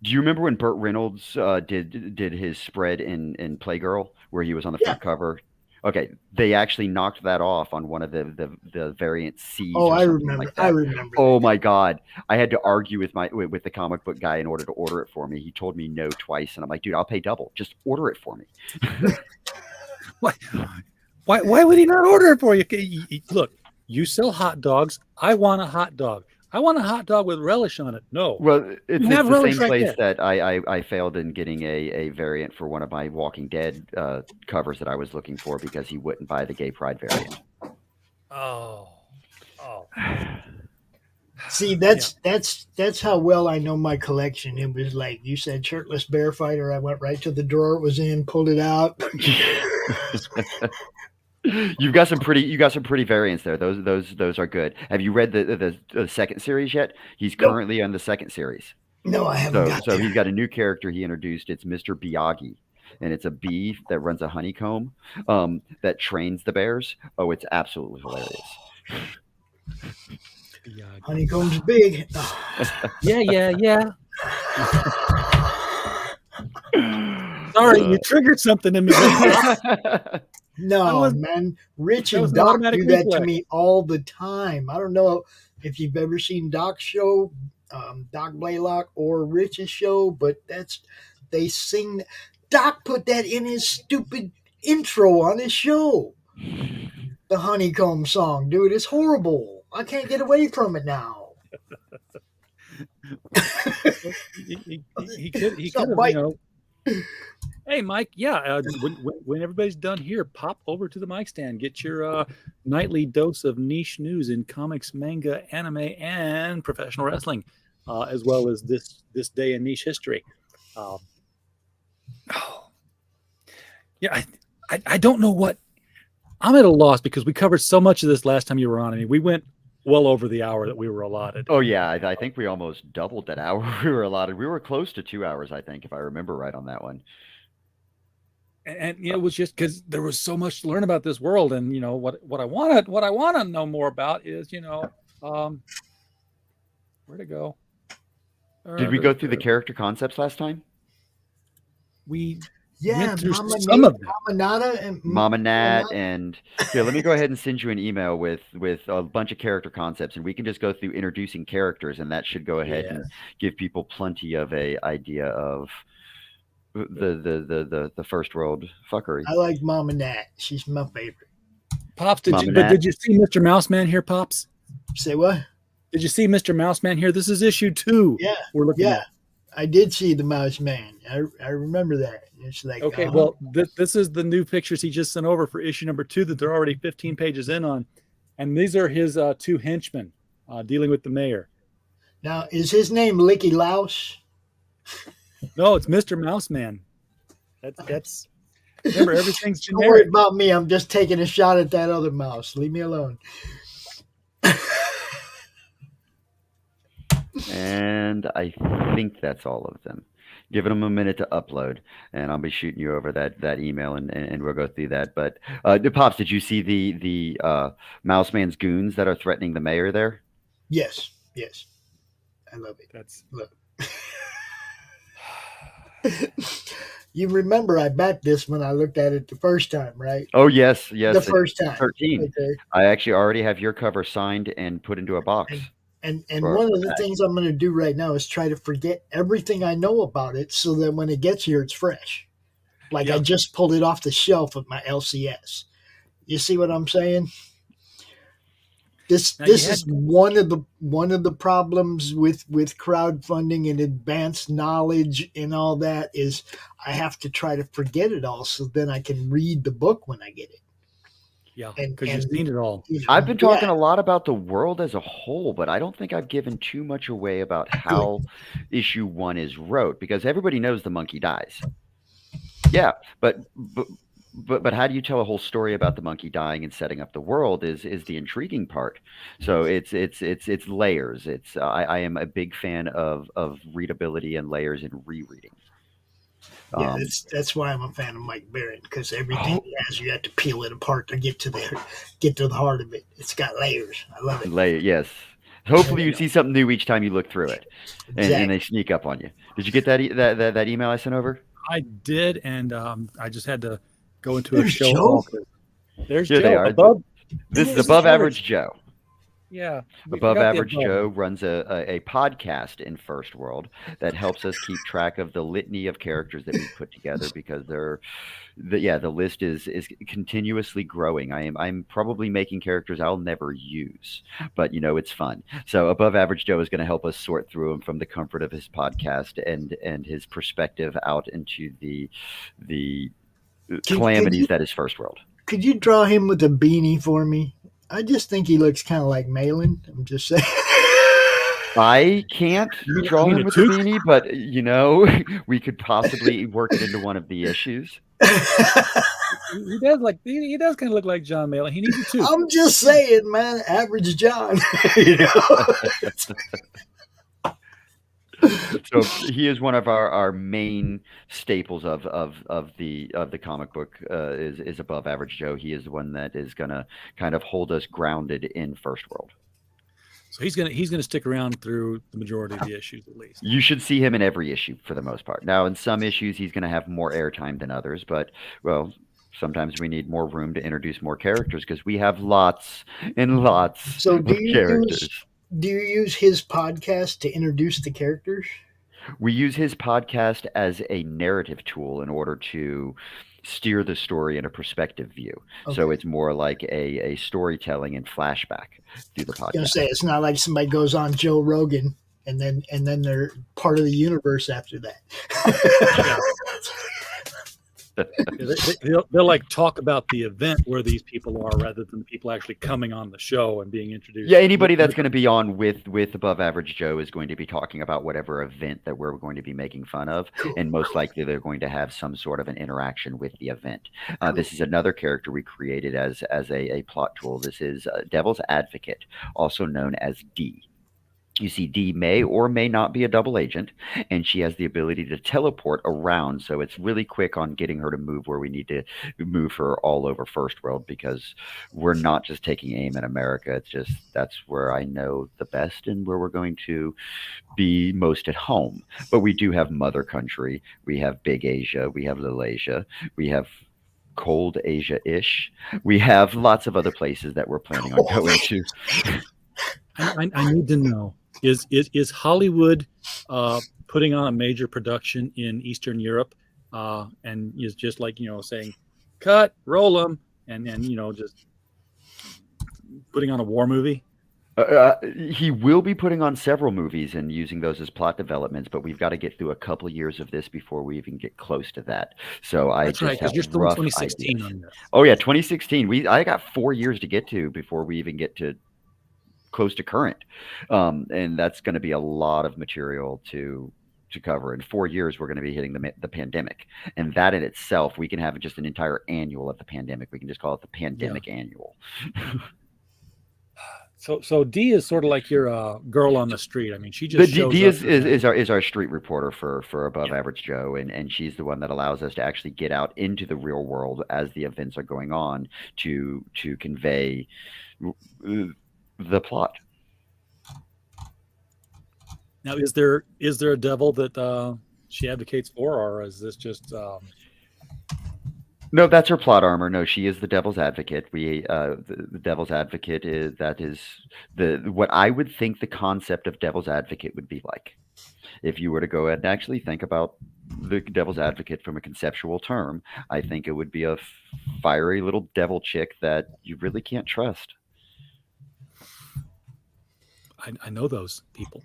Do you remember when Burt Reynolds did his spread in Playgirl, where he was on the front cover? Okay, they actually knocked that off on one of the variant C's.
Oh, I remember. I remember.
Oh my God, I had to argue with the comic book guy in order to order it for me. He told me no twice, and I'm like, dude, I'll pay double. Just order it for me.
Why would he not order it for you? Look, you sell hot dogs. I want a hot dog. I want a hot dog with relish on it. No.
Well, it's the same place that I failed in getting a variant for one of my Walking Dead covers that I was looking for because he wouldn't buy the Gay Pride variant.
Oh.
See, that's how well I know my collection. It was like you said, Shirtless Bear Fighter. I went right to the drawer it was in, pulled it out.
You got some pretty variants there. Those are good. Have you read the second series yet? He's
Nope.
currently on the second series.
No, I haven't got
So
there.
he's got a new character he introduced. It's Mr. Biagi, and it's a bee that runs a honeycomb that trains the bears. Oh, it's absolutely hilarious.
Honeycomb's big.
Yeah. Sorry, you triggered something in me.
No, man. Rich and
an
Doc
automatic
do that to
reflex.
me all the time. I don't know if you've ever seen Doc's show, Doc Blalock, or Rich's show, but they sing. Doc put that in his stupid intro on his show. The honeycomb song, dude, it's horrible. I can't get away from it now.
He could
Stop
have,
biting.
Hey, Mike. Yeah, when everybody's done here, pop over to the mic stand. Get your nightly dose of niche news in comics, manga, anime, and professional wrestling, as well as this day in niche history. Yeah, I don't know what. I'm at a loss because we covered so much of this last time you were on. I mean, we went well over the hour that we were allotted.
Oh yeah, I think we almost doubled that hour we were allotted. We were close to 2 hours, I think, if I remember right on that one.
And it was just because there was so much to learn about this world, and what I want to know more about is where to go.
Did we go through the character concepts last time?
We
Yeah,
went through
Mama
some of them.
Mama Nada and
Mama Nat, and here, let me go ahead and send you an email with a bunch of character concepts, and we can just go through introducing characters, and that should go ahead and give people plenty of a idea of the first world fuckery.
I like Mama Nat. She's my favorite.
Pops, did you see Mr. Mouseman here, Pops?
Say what?
Did you see Mr. Mouseman here? This is issue 2.
Yeah,
we're looking at.
I did see the Mouse Man. I remember that. It's like,
okay, well, this is the new pictures he just sent over for issue number 2 that they're already 15 pages in on, and these are his 2 henchmen dealing with the mayor.
Now, is his name Licky Louse?
No, it's Mr. Mouseman. That's remember, everything's
Don't worry
generic.
about me. I'm just taking a shot at that other mouse. Leave me alone.
And I think that's all of them. Giving them a minute to upload, and I'll be shooting you over that email, and we'll go through that. But Pops, did you see the Mouseman's goons that are threatening the mayor there?
Yes. I love it. Look. You remember I backed this when I looked at it the first time, right?
Oh yes.
The first time.
13.
Okay.
I actually already have your cover signed and put into a box.
And one of the things I'm going to do right now is try to forget everything I know about it so that when it gets here, it's fresh. Like I just pulled it off the shelf of my LCS. You see what I'm saying? This is one of the problems with crowdfunding and advanced knowledge and all that is I have to try to forget it all so then I can read the book when I get it.
Yeah, because you've seen it all.
I've been talking a lot about the world as a whole, but I don't think I've given too much away about how issue 1 is wrote, because everybody knows the monkey dies. Yeah, but how do you tell a whole story about the monkey dying and setting up the world is the intriguing part. So it's layers. I am a big fan of readability and layers and rereading.
Yeah, that's why I'm a fan of Mike Barron, because everything he has, you have to peel it apart to get to the heart of it. It's got layers. I love it.
Yes. Hopefully you see something new each time you look through it, and they sneak up on you. Did you get that email I sent over?
I did, and I just had to go into a show. There's
Here
Joe.
they are. This is Above Average Joe.
Yeah.
Above Average Joe runs a podcast in First World that helps us keep track of the litany of characters that we put together, because the list is continuously growing. I'm probably making characters I'll never use, but it's fun. So Above Average Joe is going to help us sort through them from the comfort of his podcast and his perspective out into the calamities that is First World.
Could you draw him with a beanie for me? I just think he looks kind of like Malin. I'm just saying.
I can't draw
mean
him
a
with a
toque?
beanie, but we could possibly work it into one of the issues.
He does he does kind of look like John Mayall. He needs a toque.
I'm just saying, man, average John. You know?
So he is one of our main staples of the comic book is Above Average Joe. He is the one that is gonna kind of hold us grounded in FirstWorld.
So he's gonna stick around through the majority of the issues at least.
You should see him in every issue for the most part. Now, in some issues, he's going to have more airtime than others, but well, sometimes we need more room to introduce more characters because we have lots and lots
So
of characters.
do you use his podcast to introduce the characters?
We use his podcast as a narrative tool in order to steer the story in a perspective view.
Okay.
So it's more like a storytelling and flashback through the
I was gonna
podcast.
say it's not like somebody goes on Joe Rogan and then they're part of the universe after that.
They'll like talk about the event where these people are rather than the people actually coming on the show and being introduced.
Yeah, anybody that's going to be on with Above Average Joe is going to be talking about whatever event that we're going to be making fun of, and most likely they're going to have some sort of an interaction with the event. This is another character we created as a plot tool. This is Devil's Advocate, also known as D. You see, D may or may not be a double agent, and she has the ability to teleport around, so it's really quick on getting her to move where we need to move her all over FirstWorld, because we're not just taking aim at America. It's just that's where I know the best and where we're going to be most at home. But we do have Mother Country, we have Big Asia, we have Little Asia, we have Cold Asia-ish. We have lots of other places that we're planning on going to.
I need to know. Is Hollywood putting on a major production in Eastern Europe and is just like, saying, cut, roll them, and just putting on a war movie?
He will be putting on several movies and using those as plot developments, but we've got to get through a couple of years of this before we even get close to that. So
That's right, because you're still in 2016
ideas.
on this.
Oh yeah, 2016. I got 4 years to get to before we even get to close to current, and that's going to be a lot of material to cover. In 4 years we're going to be hitting the pandemic, and that in itself, we can have just an entire annual of the pandemic. We can just call it the pandemic annual.
So D is sort of like your girl on the street. I mean, she just shows
D
up
is our street reporter for Above Average Joe, and she's the one that allows us to actually get out into the real world as the events are going on to convey the plot.
Now, is there a devil that she advocates for, or is this just?
No, that's her plot armor. No, she is the Devil's Advocate. The Devil's Advocate is what I would think the concept of Devil's Advocate would be like. If you were to go ahead and actually think about the Devil's Advocate from a conceptual term, I think it would be a fiery little devil chick that you really can't trust.
I know those people.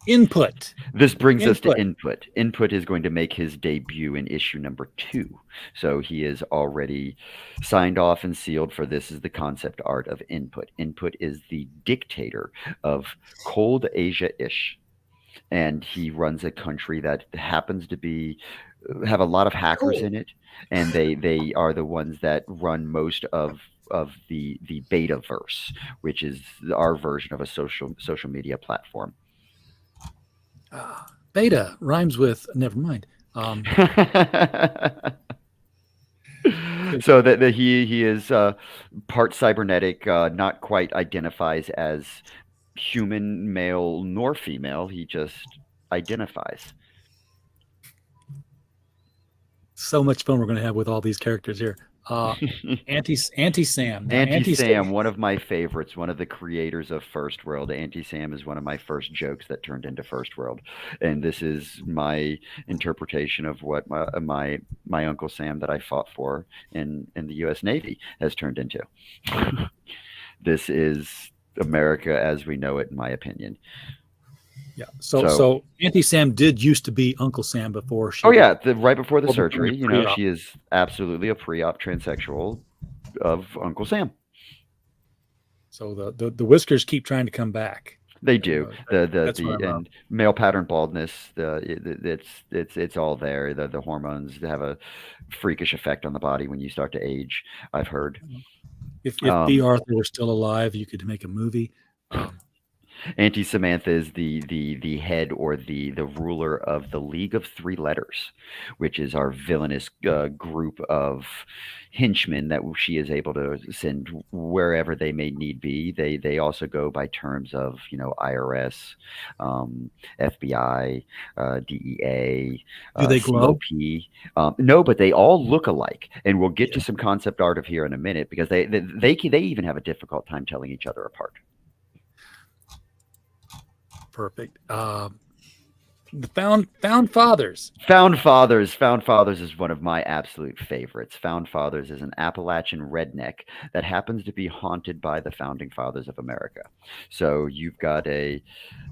Input.
This brings us to Input. Input is going to make his debut in issue number 2. So he is already signed off and sealed for this is the concept art of Input. Input is the dictator of Cold Asia-ish. And he runs a country that happens to have a lot of hackers in it. And they are the ones that run most of the Betaverse, which is our version of a social media platform.
Beta rhymes with never mind.
So that he is part cybernetic, not quite identifies as human, male nor female. He just identifies.
So much fun we're going to have with all these characters here. Anti-Sam.
Anti-Sam, one of my favorites, one of the creators of FirstWorld. Anti-Sam is one of my first jokes that turned into FirstWorld. And this is my interpretation of what my Uncle Sam that I fought for in the U.S. Navy has turned into. This is America as we know it, in my opinion.
Yeah. So Anti-Sam did used to be Uncle Sam before she.
Oh yeah, right before the surgery. She is absolutely a pre-op transsexual of Uncle Sam.
So the whiskers keep trying to come back.
They do.
That's what I'm
And male pattern baldness. It's all there. The hormones have a freakish effect on the body when you start to age. I've heard.
If B. Arthur were still alive, you could make a movie.
Auntie Samantha is the head or the ruler of the League of Three Letters, which is our villainous group of henchmen that she is able to send wherever they may need be. They also go by terms of IRS, FBI, DEA,
Do they glow?
COP. No, but they all look alike, and we'll get to some concept art of here in a minute because they even have a difficult time telling each other apart.
Perfect. The Found Fathers.
Found Fathers is one of my absolute favorites. Found Fathers is an Appalachian redneck that happens to be haunted by the founding fathers of America. So you've got a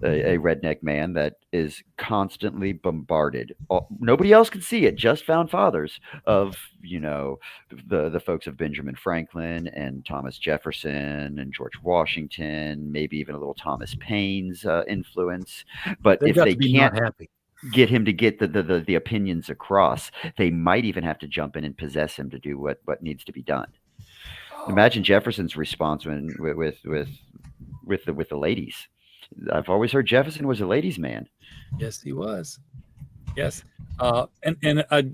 redneck man that is constantly bombarded. Nobody else can see it, just Found Fathers of the folks of Benjamin Franklin and Thomas Jefferson and George Washington, maybe even a little Thomas Paine's influence. But if they can't get him to get the opinions across, they might even have to jump in and possess him to do what needs to be done. Imagine Jefferson's response when with the ladies. I've always heard Jefferson was a ladies' man.
Yes, he was. Yes, and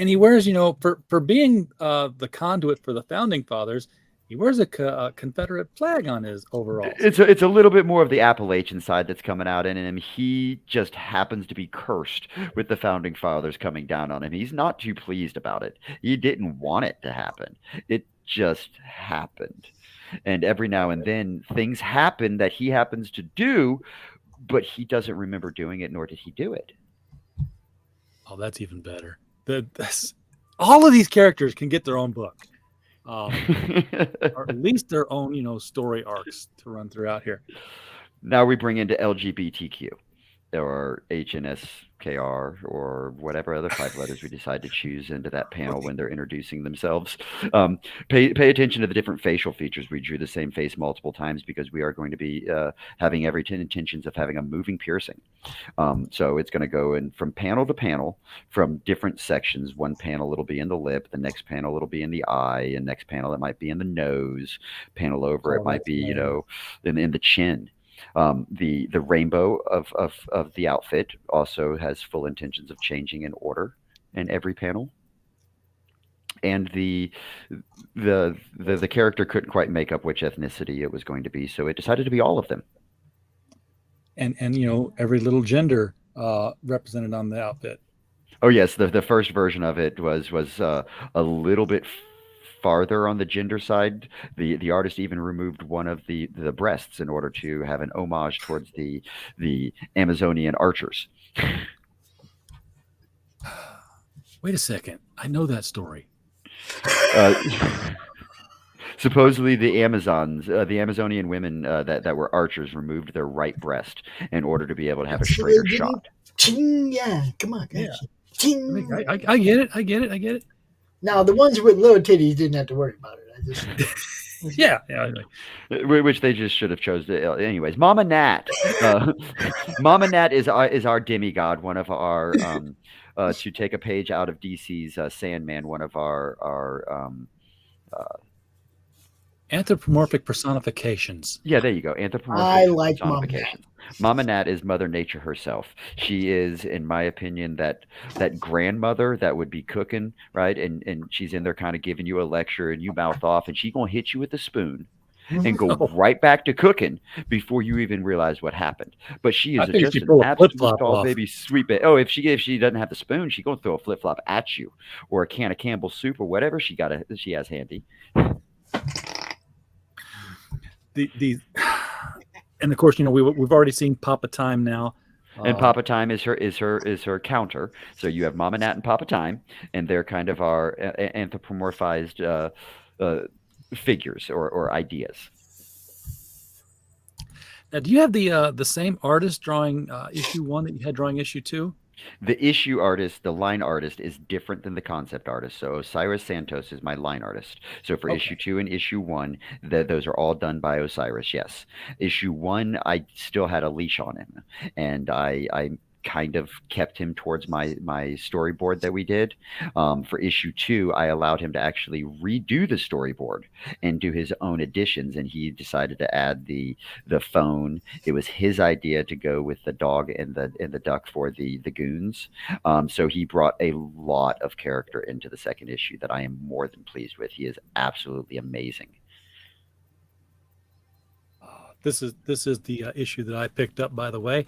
he wears, for being the conduit for the founding fathers, he wears a Confederate flag on his overalls.
It's a little bit more of the Appalachian side that's coming out in him. He just happens to be cursed with the founding fathers coming down on him. He's not too pleased about it. He didn't want it to happen. It just happened. And every now and then things happen that he happens to do, but he doesn't remember doing it, nor did he do it.
Oh, that's even better. All of these characters can get their own book. Or at least their own, story arcs to run throughout here.
Now we bring into LGBTQ or HNSKR or whatever other 5 letters we decide to choose into that panel when they're introducing themselves. Pay attention to the different facial features. We drew the same face multiple times because we are going to be having every intentions of having a moving piercing. So it's going to go in from panel to panel from different sections. One panel it'll be in the lip, the next panel it'll be in the eye, and next panel it might be in the nose. Panel over it might be in the chin. The rainbow of the outfit also has full intentions of changing in order in every panel. And the character couldn't quite make up which ethnicity it was going to be, so it decided to be all of them.
And every little gender represented on the outfit.
Oh yes, the first version of it was a little bit farther on the gender side. The artist even removed one of the breasts in order to have an homage towards the Amazonian archers.
Wait a second, I know that story.
Supposedly the Amazonian women that were archers removed their right breast in order to be able to have a straighter shot.
Yeah, come on, guys.
Yeah. I get it.
Now, the ones with little titties didn't have to worry about it.
Yeah.
Which they just should have chose. Anyways, Mama Nat. Mama Nat is our demigod, one of our, to take a page out of DC's Sandman, one of our
anthropomorphic personifications.
Yeah, there you go. Anthropomorphic
I like
personifications. Mama Nat is Mother Nature herself. She is, in my opinion, that grandmother that would be cooking, right? And she's in there kind of giving you a lecture and you mouth off and she's going to hit you with a spoon and go right back to cooking before you even realize what happened. But she is just an absolute tall baby, sweet baby. Oh, if she doesn't have the spoon, she's going to throw a flip-flop at you or a can of Campbell's soup or whatever she has handy.
And of course, we've already seen Papa Time now,
and Papa Time is her counter. So you have Mama Nat and Papa Time, and they're kind of our anthropomorphized figures or ideas.
Now, do you have the same artist drawing issue 1 that you had drawing issue 2?
The issue artist, the line artist, is different than the concept artist. So Osiris Santos is my line artist. So for issue 2 and issue 1, those are all done by Osiris. Yes. Issue 1, I still had a leash on him, and I kind of kept him towards my storyboard that we did. For issue 2, I allowed him to actually redo the storyboard and do his own additions, and he decided to add the phone. It was his idea to go with the dog and the duck for the goons. So he brought a lot of character into the second issue that I am more than pleased with. He is absolutely amazing.
This is the issue that I picked up, by the way.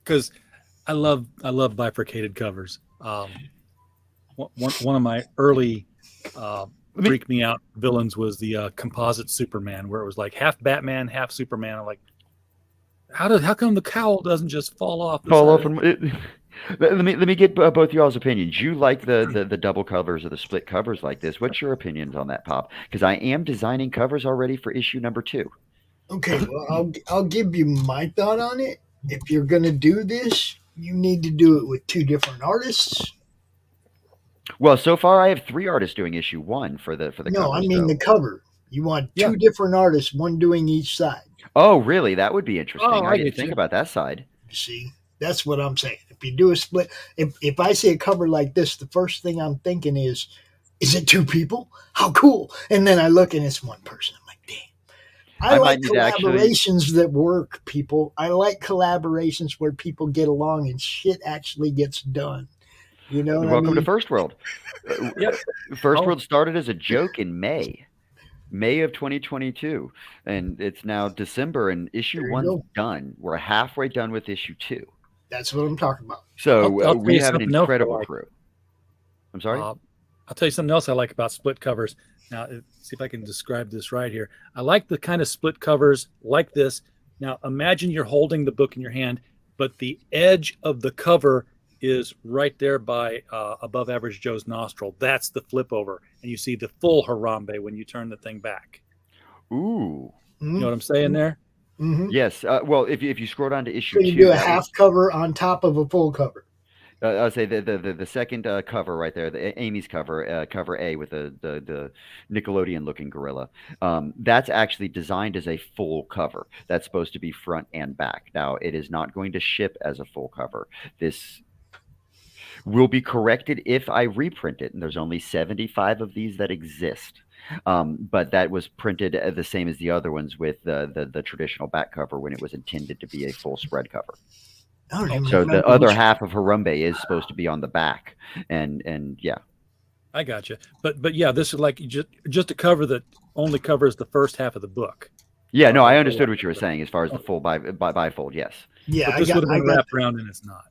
Because I love bifurcated covers. One of my early freak me out villains was the composite Superman, where it was like half Batman, half Superman. I'm like, how come the cowl doesn't just fall off?
Let me get both y'all's opinions. You like the double covers or the split covers like this? What's your opinions on that, Pop? Because I am designing covers already for issue number 2.
Okay, well, I'll give you my thought on it. If you're going to do this, you need to do it with 2 different artists.
Well, so far I have 3 artists doing issue 1 for the
No,
covers,
I mean the cover. You want 2 different artists, one doing each side.
Oh, really? That would be interesting.
Oh,
I didn't think about that side.
See, that's what I'm saying. If you do a split, if I see a cover like this, the first thing I'm thinking is it 2 people? How cool! And then I look and it's one person. I'm like, damn. I like collaborations that work, people. I like collaborations where people get along and shit actually gets done. You know what
Welcome
I mean?
to FirstWorld. FirstWorld started as a joke in May of 2022, and it's now December, and issue 1's done. We're halfway done with issue 2.
That's what I'm talking about.
So we have an incredible crew. I'm sorry?
I'll tell you something else I like about split covers. Now, see if I can describe this right here. I like the kind of split covers like this. Now, imagine you're holding the book in your hand, but the edge of the cover is right there by above average Joe's nostril. That's the flip over. And you see the full Harambe when you turn the thing back.
Ooh.
You know what I'm saying there?
Mm-hmm.
Yes. Well, if you scroll down to issue 2.
So you do a half cover on top of a full cover.
I'll say the second cover right there, the Amy's cover, cover A with the Nickelodeon-looking gorilla. That's actually designed as a full cover. That's supposed to be front and back. Now, it is not going to ship as a full cover. This will be corrected if I reprint it, and there's only 75 of these that exist. But that was printed the same as the other ones with the traditional back cover when it was intended to be a full spread cover. So the other half of Harambe is supposed to be on the back, and yeah.
I got you. But yeah, this is like just a cover that only covers the first half of the book.
Yeah, no, I understood what you were saying as far as the full bifold. Yes.
Yeah,
but this would have been wrapped around, and it's not.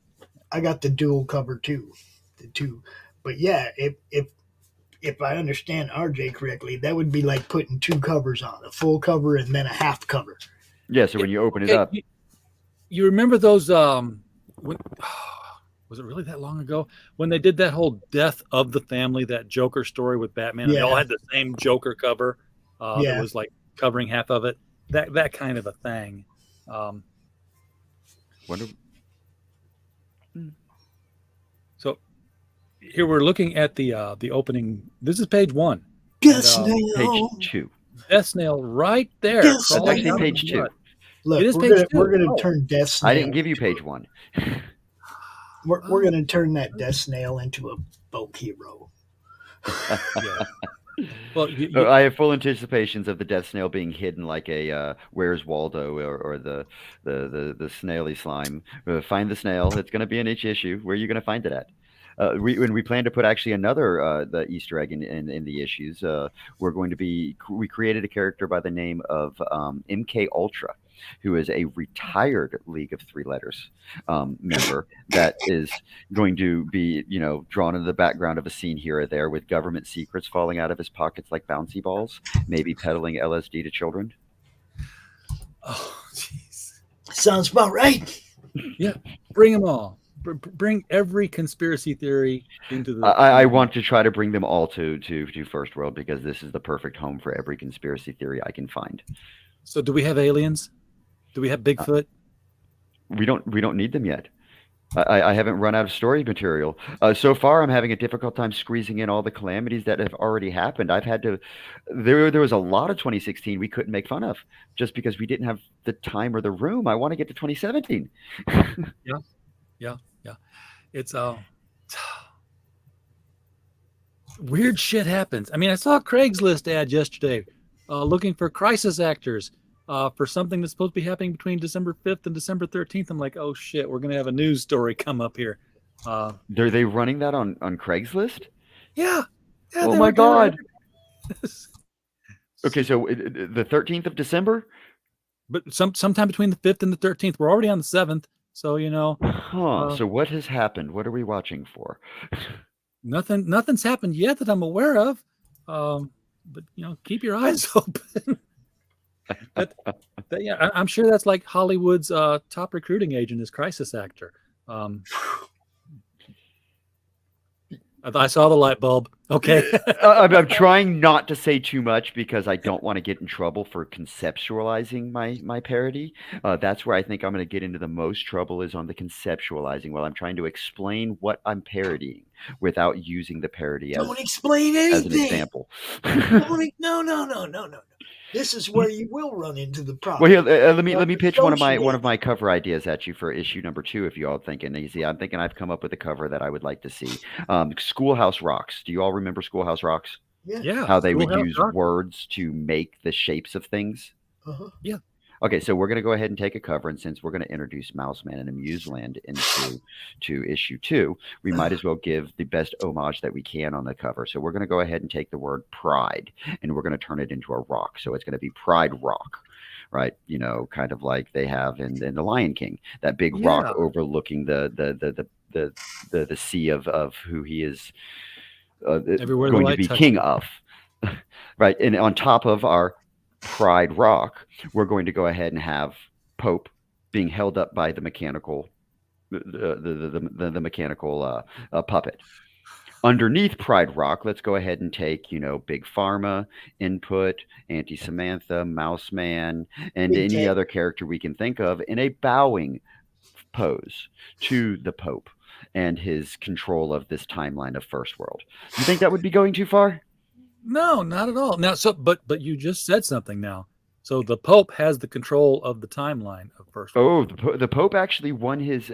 I got the dual cover too, the 2. But yeah, if I understand RJ correctly, that would be like putting 2 covers on, a full cover and then a half cover.
Yeah. So when you open it up.
You remember those? Was it really that long ago when they did that whole Death of the Family, that Joker story with Batman? Yeah. And they all had the same Joker cover. It was like covering half of it. That kind of a thing. So here we're looking at the opening. This is page 1.
Death Snail.
Page 2.
Death Snail right there.
That's actually page 2.
Look, we're going to turn Death Snail.
I didn't give you page 1.
We're going to turn that Death Snail into a folk hero.
Well, I have full anticipations of the Death Snail being hidden like a Where's Waldo or the snaily slime. Find the snail. It's going to be in each issue. Where are you going to find it at? When we plan to put actually another the Easter egg in the issues, we created a character by the name of MK Ultra, who is a retired League of Three Letters member that is going to be, drawn into the background of a scene here or there with government secrets falling out of his pockets like bouncy balls, maybe peddling LSD to children.
Oh, jeez.
Sounds about right.
Yeah, bring them all. Bring every conspiracy theory into the.
I want to try to bring them all to FirstWorld because this is the perfect home for every conspiracy theory I can find.
So, do we have aliens? Do we have Bigfoot?
We don't need them yet. I haven't run out of story material. So far, I'm having a difficult time squeezing in all the calamities that have already happened. I've had to. There was a lot of 2016 we couldn't make fun of just because we didn't have the time or the room. I want to get to 2017.
Yeah. It's weird shit happens. I mean, I saw a Craigslist ad yesterday looking for crisis actors for something that's supposed to be happening between December 5th and December 13th. I'm like, oh shit, we're going to have a news story come up here.
Are they running that on Craigslist?
Yeah.
Oh my God. Okay, so the 13th of December?
But sometime between the 5th and the 13th. We're already on the 7th. So,
So what has happened? What are we watching for?
Nothing's happened yet that I'm aware of. But keep your eyes open. Yeah, I'm sure that's like Hollywood's top recruiting agent is crisis actor. I saw the light bulb. Okay.
I'm trying not to say too much because I don't want to get in trouble for conceptualizing my parody. That's where I think I'm going to get into the most trouble is on the conceptualizing while I'm trying to explain what I'm parodying without using the parody
Don't explain anything.
as an example.
No. This is where you will run into the problem.
Well, here, let me pitch one of my cover ideas at you for issue number 2. If you all thinking easy, I'm thinking I've come up with a cover that I would like to see. Schoolhouse Rocks. Do you all remember Schoolhouse Rocks?
Yeah.
How they would use words to make the shapes of things.
Yeah.
Okay, so we're going to go ahead and take a cover, and since we're going to introduce Mouseman and Amuseland into issue 2, we might as well give the best homage that we can on the cover. So we're going to go ahead and take the word pride, and we're going to turn it into a rock. So it's going to be Pride Rock, right? Kind of like they have in The Lion King, that big rock overlooking the sea of who he is going to be king of, right? And on top of our Pride Rock, we're going to go ahead and have Pope being held up by the mechanical puppet. Underneath Pride Rock, let's go ahead and take Big Pharma, Input, Auntie Samantha, Mouseman, and any other character we can think of in a bowing pose to the Pope and his control of this timeline of FirstWorld. You think that would be going too far?
No, not at all. Now, but you just said something now. So the Pope has the control of the timeline of FirstWorld.
Oh, the Pope actually won his.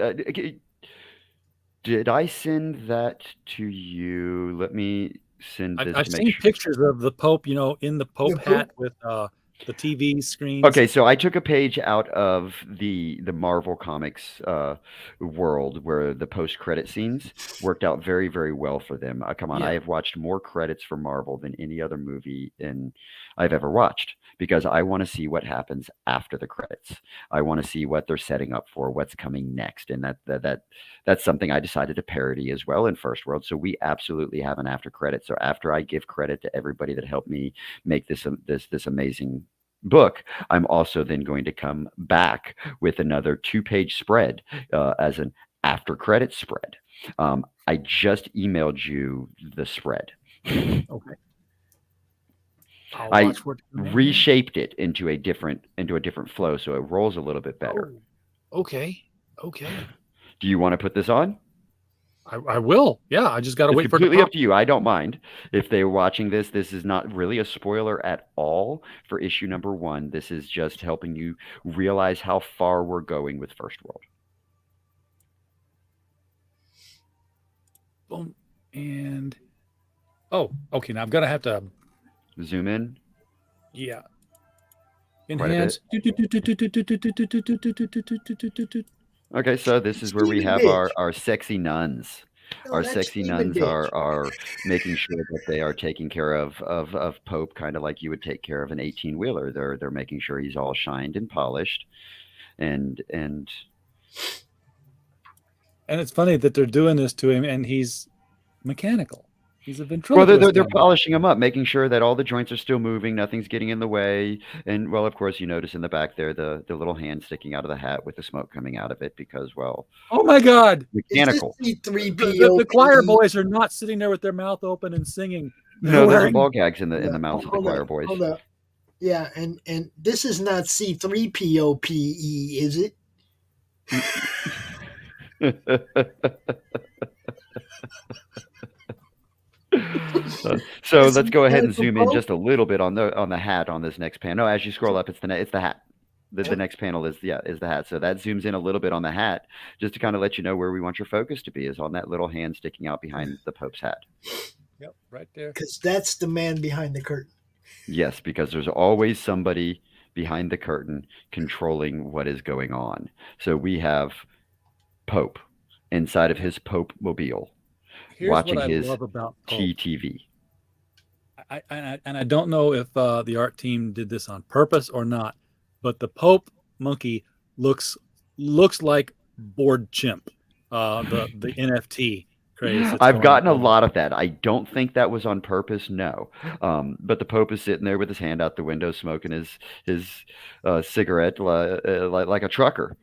Did I send that to you? Let me send this.
I've seen pictures of the Pope, in the Pope hat with the TV screens.
Okay, so I took a page out of the Marvel Comics world where the post-credit scenes worked out very, very well for them. Come on, I have watched more credits for Marvel than any other movie I've ever watched because I want to see what happens after the credits. I want to see what they're setting up for, what's coming next, and that's something I decided to parody as well in FirstWorld. So we absolutely have an after credit. So after I give credit to everybody that helped me make this amazing book, I'm also then going to come back with another 2-page spread as an after credit spread. I just emailed you the spread.
Okay.
I reshaped it into a different flow so it rolls a little bit better.
Oh, okay.
Do you want to put this on?
I will. Yeah, I just got to wait for it.
Completely up to you. I don't mind. If they're watching this, this is not really a spoiler at all for issue number 1. This is just helping you realize how far we're going with FirstWorld.
Boom. And okay. Now I'm gonna have to
zoom in.
Yeah. Enhance.
Okay, so this is where we have our sexy nuns. Our sexy nuns are making sure that they are taking care of Pope, kind of like you would take care of an 18-wheeler. They're making sure he's all shined and polished, and
it's funny that they're doing this to him, and he's mechanical. He's a ventriloquist.
Well, they're polishing him up, making sure that all the joints are still moving, nothing's getting in the way. And, well, of course, you notice in the back there the little hand sticking out of the hat with the smoke coming out of it because, well...
Oh, my God!
Mechanical.
The choir boys are not sitting there with their mouth open and singing.
No, there are ball gags in the mouths of the choir boys.
Hold up. Yeah, and this is not C3POPE, is it?
So let's go ahead and zoom in just a little bit on the hat on this next panel. No, as you scroll up, it's the hat. The next panel is the hat. So that zooms in a little bit on the hat, just to kind of let you know where we want your focus to be, is on that little hand sticking out behind the Pope's hat.
Yep, right there.
Because that's the man behind the curtain.
Yes, because there's always somebody behind the curtain controlling what is going on. So we have Pope inside of his Pope mobile, watching his
love about Pope.
TTV.
I don't know if the art team did this on purpose or not, but the Pope monkey looks like bored chimp. The NFT craze.
I've gotten a lot of that. I don't think that was on purpose. No, but the Pope is sitting there with his hand out the window, smoking his cigarette like a trucker.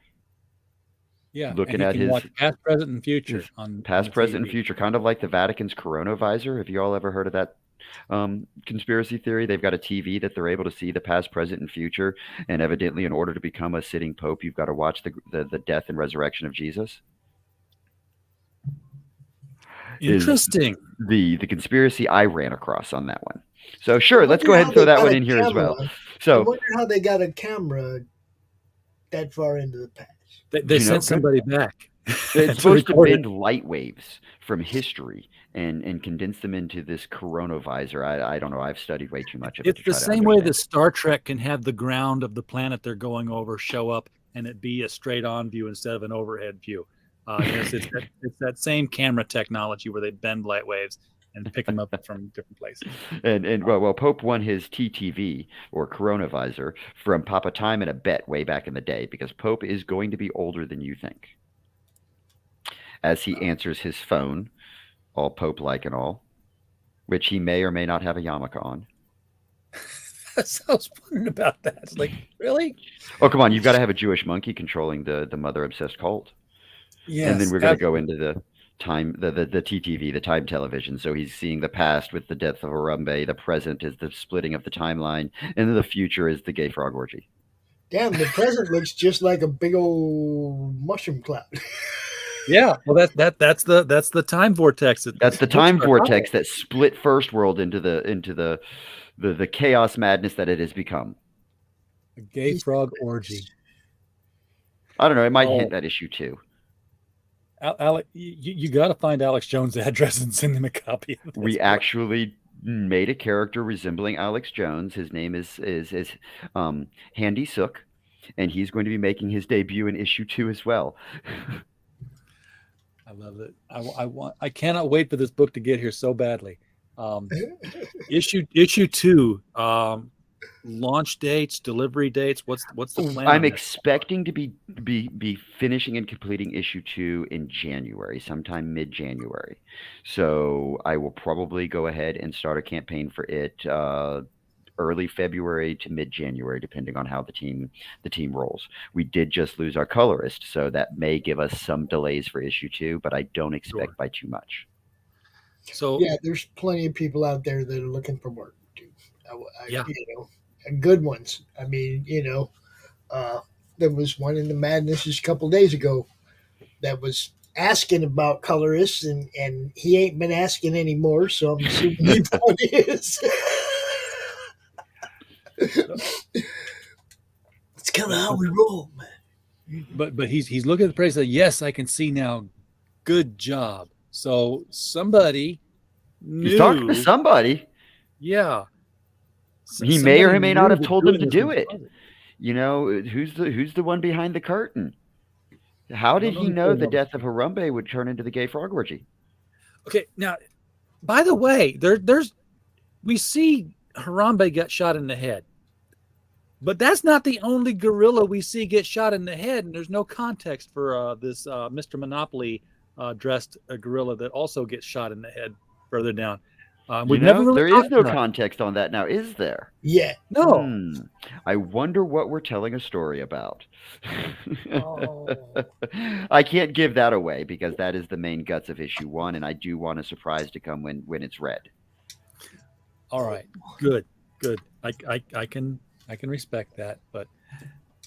Yeah,
looking at his
past, present, and future
past, present, and future, kind of like the Vatican's coronavisor. Have you all ever heard of that conspiracy theory? They've got a TV that they're able to see the past, present, and future, and evidently, in order to become a sitting pope, you've got to watch the death and resurrection of Jesus.
Interesting.
The conspiracy I ran across on that one. So sure, let's go ahead and throw that one in here as well. So
I wonder how they got a camera that far into the past.
They sent somebody back.
It's supposed to bend light waves from history and condense them into this coronavisor. I don't know. I've studied way too much of it.
It's the same way that Star Trek can have the ground of the planet they're going over show up and it be a straight on view instead of an overhead view. It's that same camera technology where they bend light waves and pick them up from different places.
And well, Pope won his TTV or coronavisor from Papa Time in a bet way back in the day, because Pope is going to be older than you think. As he answers his phone, all Pope-like and all, which he may or may not have a yarmulke on.
I was wondering about that. It's like, really?
Oh, come on. You've got to have a Jewish monkey controlling the mother-obsessed cult.
Yes,
and then we're going to go into the TTV, the time television. So he's seeing the past with the death of Harambe. The present is the splitting of the timeline. And then the future is the gay frog orgy.
Damn, the present looks just like a big old mushroom cloud.
Yeah, well, that's the time vortex.
That's the time vortex that split FirstWorld into the chaos madness that it has become.
A gay frog orgy.
I don't know. It might hint that issue too.
Alex, you got to find Alex Jones' address and send him a copy of this.
We actually made a character resembling Alex Jones. His name is Handy Sook, and he's going to be making his debut in issue 2 as well.
I love it. I cannot wait for this book to get here so badly. Issue 2. Launch dates, delivery dates. What's the plan?
I'm expecting to be finishing and completing issue 2 in January, sometime mid-January. So I will probably go ahead and start a campaign for it early February to mid-January, depending on how the team rolls. We did just lose our colorist, so that may give us some delays for issue 2, but I don't expect by too much.
So
yeah, there's plenty of people out there that are looking for work too. You know, good ones. I mean, you know, there was one in the Madness just a couple of days ago that was asking about colorists, and he ain't been asking anymore, so I'm assuming he probably is. It's kind of how we roll, man.
But he's looking at the price and said, yes, I can see now. Good job. So somebody knew.
He's talking to somebody.
Yeah.
He may or may not have told him to do it. You know, who's the one behind the curtain? How did he know the death of Harambe would turn into the gay frog orgy?
Okay, now, by the way, we see Harambe got shot in the head, but that's not the only gorilla we see get shot in the head, and there's no context for this Mr. Monopoly dressed gorilla that also gets shot in the head further down.
There is no context on that now, is there?
Yeah.
No.
I wonder what we're telling a story about. I can't give that away because that is the main guts of issue 1, and I do want a surprise to come when it's read.
All right. Good. I can respect that, but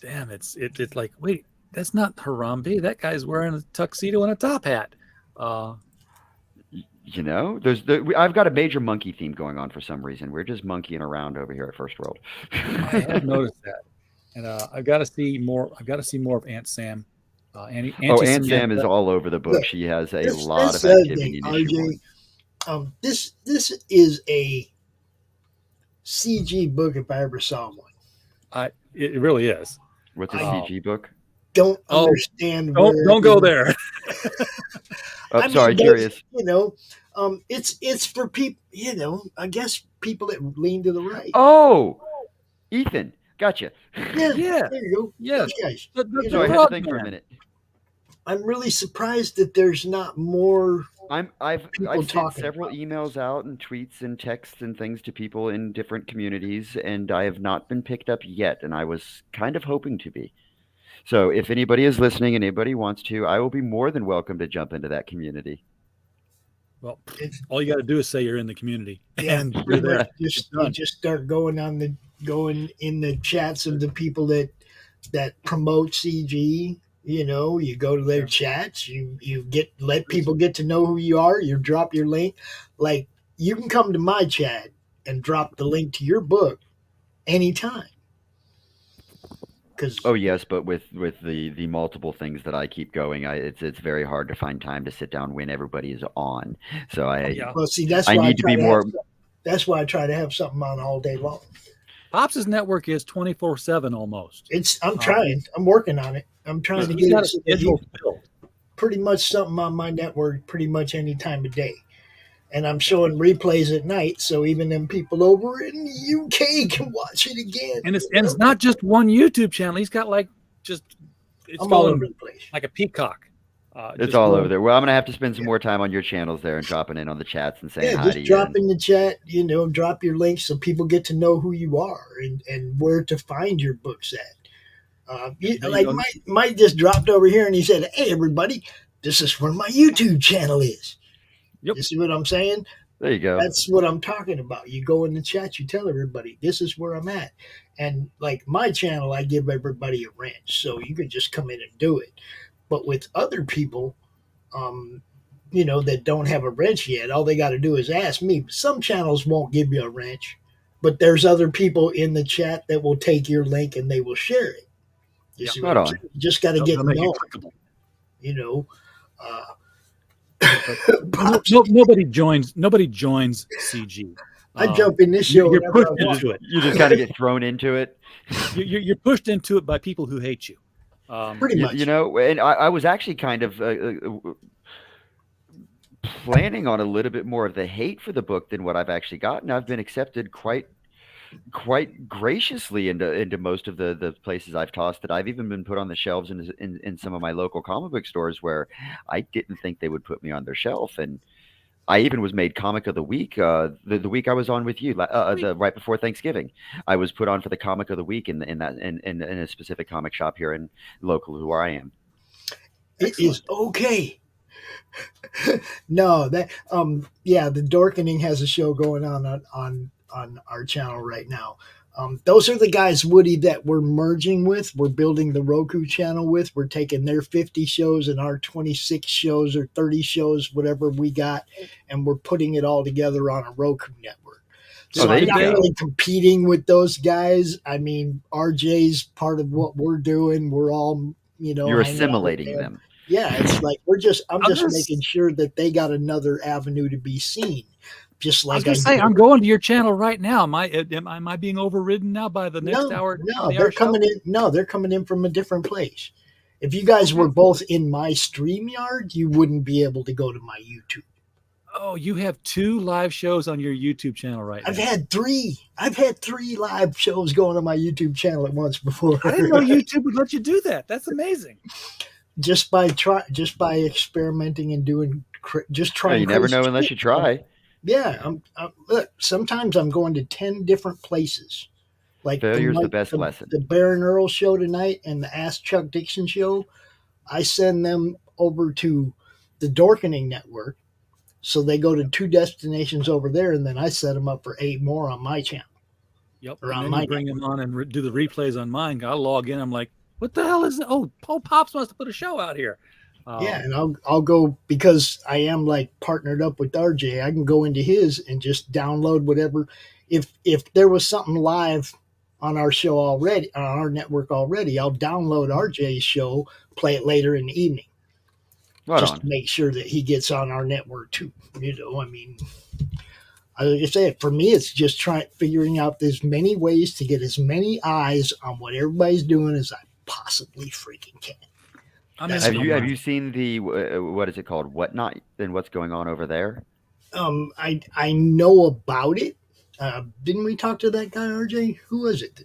damn, it's like, wait, That's not Harambe. That guy's wearing a tuxedo and a top hat.
I've got a major monkey theme going on for some reason. We're just monkeying around over here at First World.
I have noticed that, and I've got to see more. I've got to see more of Aunt Sam.
Aunt Sam is all over the book.
Look,
she has a
That's
lot of
the other
activity
thing,
in issue
RJ.
1.
This is a CG book if I ever saw one.
It really is.
What's a CG book?
Don't understand.
Don't go there.
I
sorry,
mean,
curious.
It's for people. I guess people that lean to the right.
Oh, Ethan, gotcha.
Yeah.
Yeah.
There you go.
Yes.
Those guys.
So I had to think for a minute.
I'm really surprised that there's not more.
I've sent
talking
several emails out and tweets and texts and things to people in different communities, and I have not been picked up yet. And I was kind of hoping to be. So if anybody is listening and anybody wants to, I will be more than welcome to jump into that community.
Well, all you got to do is say you're in the community,
Yeah,
and you're there.
you just start going in the chats of the people that promote CG. You go to their chats. You let people get to know who you are. You drop your link. Like, you can come to my chat and drop the link to your book anytime.
Oh yes, but with the multiple things that I keep going, it's very hard to find time to sit down when everybody is on. So
well, see, that's
I
why
need to be more.
That's why I try to have something on all day long.
Pops' network is 24/7 almost.
I'm trying. I'm working on it. I'm trying to get
a schedule filled.
Pretty much something on my network pretty much any time of day. And I'm showing replays at night, so even them people over in the UK can watch it again.
And it's not just one YouTube channel. He's got it's
all over the place,
like a peacock.
It's all over there. Well, I'm gonna have to spend some more time on your channels there and dropping in on the chats and saying hi to you.
Drop in the chat. Drop your links so people get to know who you are and where to find your books at. Mike just dropped over here and he said, "Hey, everybody, this is where my YouTube channel is."
Yep.
You see what I'm saying?
There you go.
That's what I'm talking about. You go in the chat, you tell everybody, this is where I'm at. And like my channel, I give everybody a wrench. So you can just come in and do it. But with other people, that don't have a wrench yet, all they got to do is ask me. Some channels won't give you a wrench, but there's other people in the chat that will take your link and they will share it. You see what I'm saying? You just got to get known.
Nobody joins CG.
I jump in this show.
You're pushed into it.
You just kind of get thrown into it.
You're pushed into it by people who hate you.
Pretty much.
And I was actually kind of planning on a little bit more of the hate for the book than what I've actually gotten. I've been accepted quite graciously into most of the places I've tossed it. I've even been put on the shelves in some of my local comic book stores where I didn't think they would put me on their shelf. And I even was made comic of the week the week I was on with you, right before Thanksgiving. I was put on for the comic of the week in a specific comic shop here in local where I am.
It is okay. No, that the Dorkening has a show going on our channel right now. Those are the guys, Woody, that we're merging with. We're building the Roku channel with. We're taking their 50 shows and our 26 shows or 30 shows, whatever we got, and we're putting it all together on a Roku network. So I'm not really competing with those guys. I mean, RJ's part of what we're doing. We're all,
you're assimilating them.
Yeah, it's like I'm just making sure that they got another avenue to be seen. Just like
I'm going to your channel right now. Am I being overridden now by the next hour?
No, they're coming in. No, they're coming in from a different place. If you guys were both in my StreamYard, you wouldn't be able to go to my YouTube.
Oh, you have 2 live shows on your YouTube channel right now.
I've had 3 live shows going on my YouTube channel at once before.
I didn't know YouTube would let you do that. That's amazing.
Just by experimenting and doing, just trying.
You never know unless you try.
Yeah, look. Sometimes I'm going to 10 different places. Like
failure's the best lesson.
The Baron Earls show tonight and the Ask Chuck Dixon show, I send them over to the Dorkening network, so they go to 2 destinations over there, and then I set them up for 8 more on my channel.
Yep. And then you bring them on and do the replays on mine. I log in. I'm like, What the hell is it? Oh, Pops wants to put a show out here.
Yeah, and I'll go because I am like partnered up with RJ. I can go into his and just download whatever. If there was something live on our show already on our network already, I'll download RJ's show, play it later in the evening,
Right
just
on.
to make sure that he gets on our network too. You know, I mean, like I said, for me, it's just figuring out as many ways to get as many eyes on what everybody's doing as I possibly freaking can.
I mean,
Have you seen the what is it called? Whatnot and what's going on over there?
I know about it. Didn't we talk to that guy, RJ? Who was it?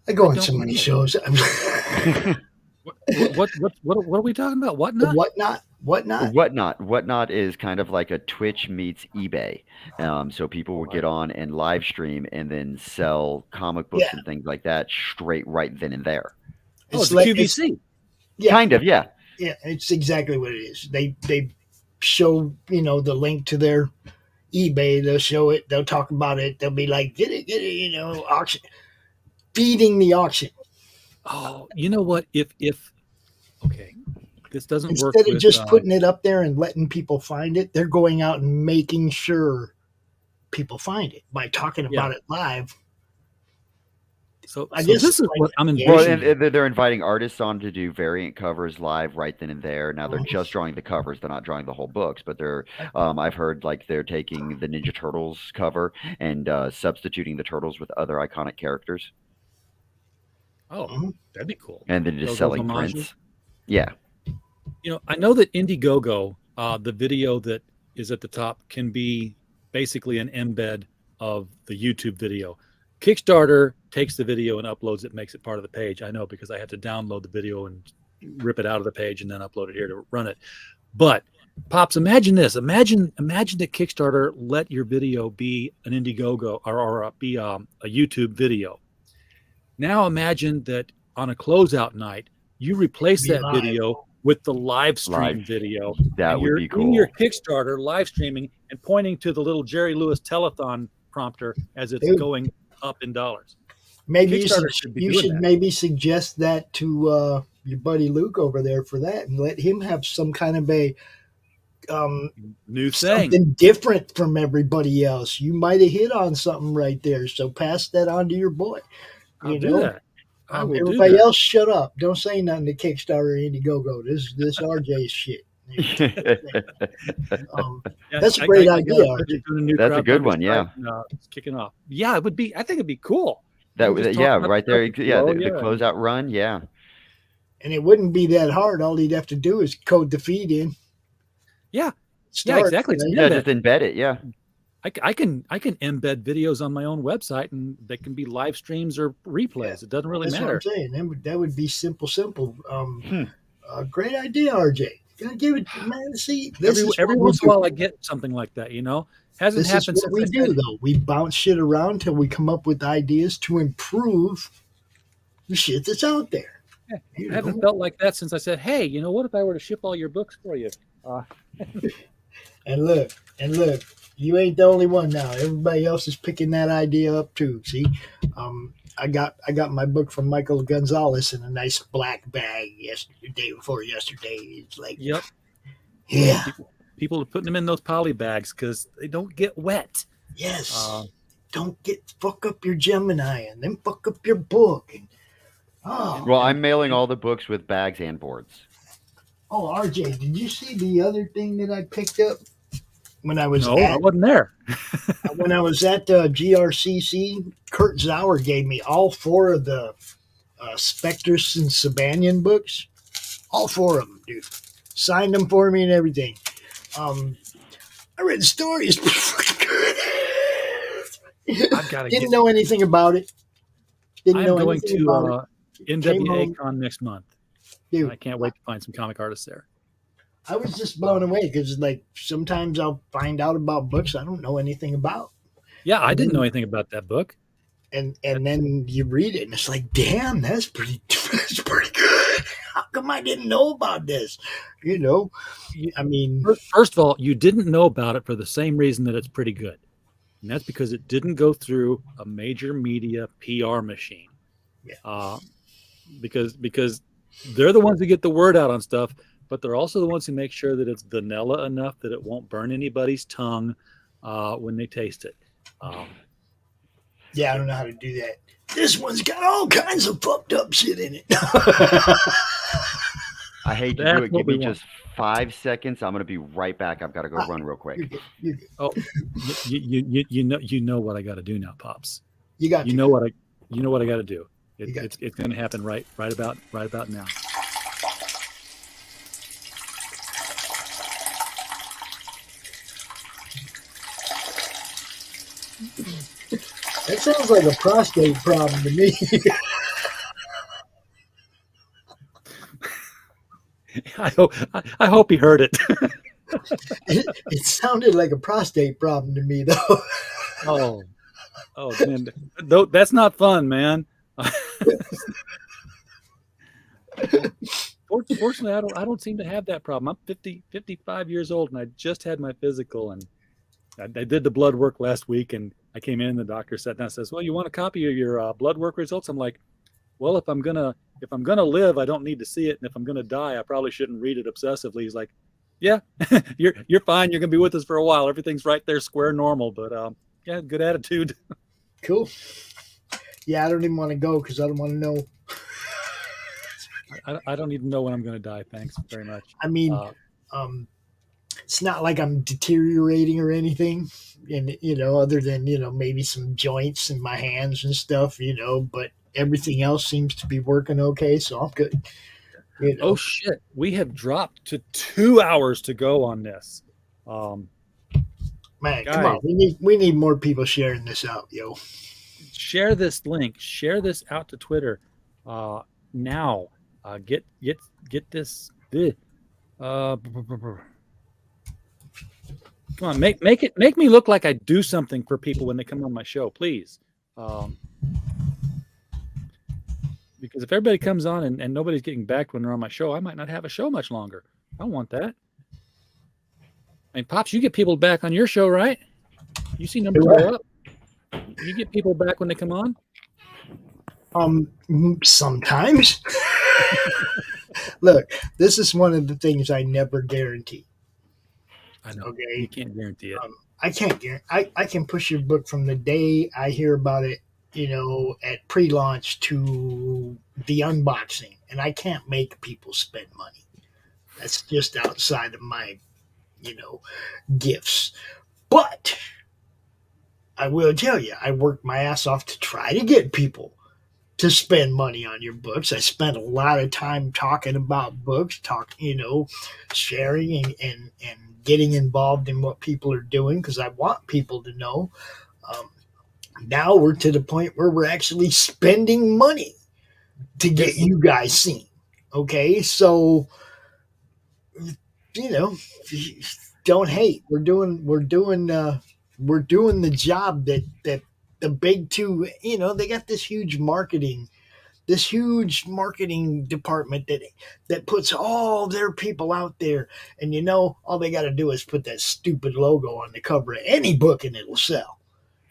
I go on so many shows.
What are we talking about? Whatnot?
Whatnot is kind of like a Twitch meets eBay. So people will get on and live stream and then sell comic books and things like that straight right then and there.
It's like QVC.
Kind of, yeah.
Yeah, it's exactly what it is. They show, the link to their eBay. They'll show it. They'll talk about it. They'll be like, get it, auction. Feeding the auction.
Oh, you know what? If okay, this doesn't work.
Instead of just putting it up there and letting people find it, they're going out and making sure people find it by talking about it live.
So this is what I'm
envisioning. Well, they're inviting artists on to do variant covers live right then and there. Now they're just drawing the covers; they're not drawing the whole books. But they're, I've heard like they're taking the Ninja Turtles cover and substituting the turtles with other iconic characters.
Oh, that'd be cool.
And then just selling prints. Yeah.
I know that Indiegogo, the video that is at the top, can be basically an embed of the YouTube video. Kickstarter takes the video and uploads it, makes it part of the page. I know because I had to download the video and rip it out of the page and then upload it here to run it. But Pops, imagine this. Imagine that Kickstarter let your video be an Indiegogo or be a YouTube video. Now imagine that on a closeout night, you replace that video with the live stream video.
That would be cool.
In your Kickstarter live streaming and pointing to the little Jerry Lewis telethon prompter as it's going up in dollars.
Maybe you should maybe suggest that to your buddy Luke over there for that, and let him have some kind of a
new thing,
something different from everybody else. You might have hit on something right there, so pass that on to your boy.
I'll do that.
Everybody else, shut up! Don't say nothing to Kickstarter or Indiegogo. This RJ's shit. That's a great idea.
That's a good one. Yeah,
it's kicking off. Yeah, it would be. I think it'd be cool.
Right there. Yeah, the closeout run. Yeah,
and it wouldn't be that hard. All he'd have to do is code the feed in.
Yeah, exactly.
Yeah, just embed it. Yeah.
I can embed videos on my own website, and they can be live streams or replays. It doesn't really matter.
What I'm saying. That would be simple. Great idea, RJ. Gonna give it, man. See,
every once in a while I get something like that. Hasn't happened.
This is what we do, though. We bounce shit around till we come up with ideas to improve the shit that's out there.
Yeah, I haven't felt like that since I said, "Hey, what if I were to ship all your books for you?"
And look. You ain't the only one now. Everybody else is picking that idea up too. See, I got my book from Michael Gonzalez in a nice black bag day before yesterday. It's like,
yep,
yeah.
People are putting them in those poly bags because they don't get wet.
Yes, don't fuck up your Gemini and then fuck up your book.
Well, I'm mailing all the books with bags and boards.
Oh, RJ, did you see the other thing that I picked up? I
wasn't there.
When I was at GRCC, Kurt Zauer gave me all 4 of the Spectres and Sabanian books. All 4 of them, dude. Signed them for me and everything. I read the story. It's pretty good. Didn't know anything about it.
I'm going to NWA Con next month. Dude, I can't wait to find some comic artists there.
I was just blown away because, sometimes I'll find out about books I don't know anything about.
Yeah, I didn't know anything about that book.
And then you read it, and it's like, damn, that's pretty good. How come I didn't know about this? I mean,
first of all, you didn't know about it for the same reason that it's pretty good, and that's because it didn't go through a major media PR machine.
Yeah.
because they're the ones who get the word out on stuff, but they're also the ones who make sure that it's vanilla enough that it won't burn anybody's tongue when they taste it.
Yeah, I don't know how to do that. This one's got all kinds of fucked up shit in it.
I hate to do it. Give me just 5 seconds. I'm gonna be right back. I've got to go run real quick.
You're good.
Oh, you know what I got to do now, Pops.
You
know what I got to do. It's going to happen right about now.
That sounds like a prostate problem to me.
I hope he heard it.
It sounded like a prostate problem to me, though.
Oh man, that's not fun, man. Fortunately, I don't seem to have that problem. I'm 55 years old, and I just had my physical, and I did the blood work last week, and I came in, and the doctor sat down and says, "Well, you want a copy of your blood work results?" I'm like, "Well, if I'm gonna live, I don't need to see it, and if I'm gonna die, I probably shouldn't read it obsessively." He's like, "Yeah, you're fine. You're gonna be with us for a while. Everything's right there, square normal, but yeah, good attitude."
Cool. Yeah, I don't even want to go because I don't want to know.
I don't even know when I'm going to die. Thanks very much.
I mean, it's not like I'm deteriorating or anything, and other than maybe some joints in my hands and stuff, but everything else seems to be working okay, so I'm good.
Oh shit, we have dropped to 2 hours to go on this.
Man,
guys,
come on, we need more people sharing this out, yo.
Share this link. Share this out to Twitter now. Get this. Come on, make me look like I do something for people when they come on my show, please. Because if everybody comes on and nobody's getting back when they're on my show, I might not have a show much longer. I don't want that. I mean, Pops, you get people back on your show, right? You see numbers go up. You get people back when they come on?
Sometimes. Look, this is one of the things I never guarantee.
I know.
Okay,
you can't guarantee it.
I can't guarantee. I can push your book from the day I hear about it, at pre-launch to the unboxing, and I can't make people spend money. That's just outside of my, gifts. But I will tell you, I worked my ass off to try to get people to spend money on your books. I spent a lot of time talking about books, sharing and getting involved in what people are doing because I want people to know. Now we're to the point where we're actually spending money to get you guys seen. Okay, so don't hate. We're doing the job that the big two. They got this huge marketing department that puts all their people out there, and all they got to do is put that stupid logo on the cover of any book and it'll sell.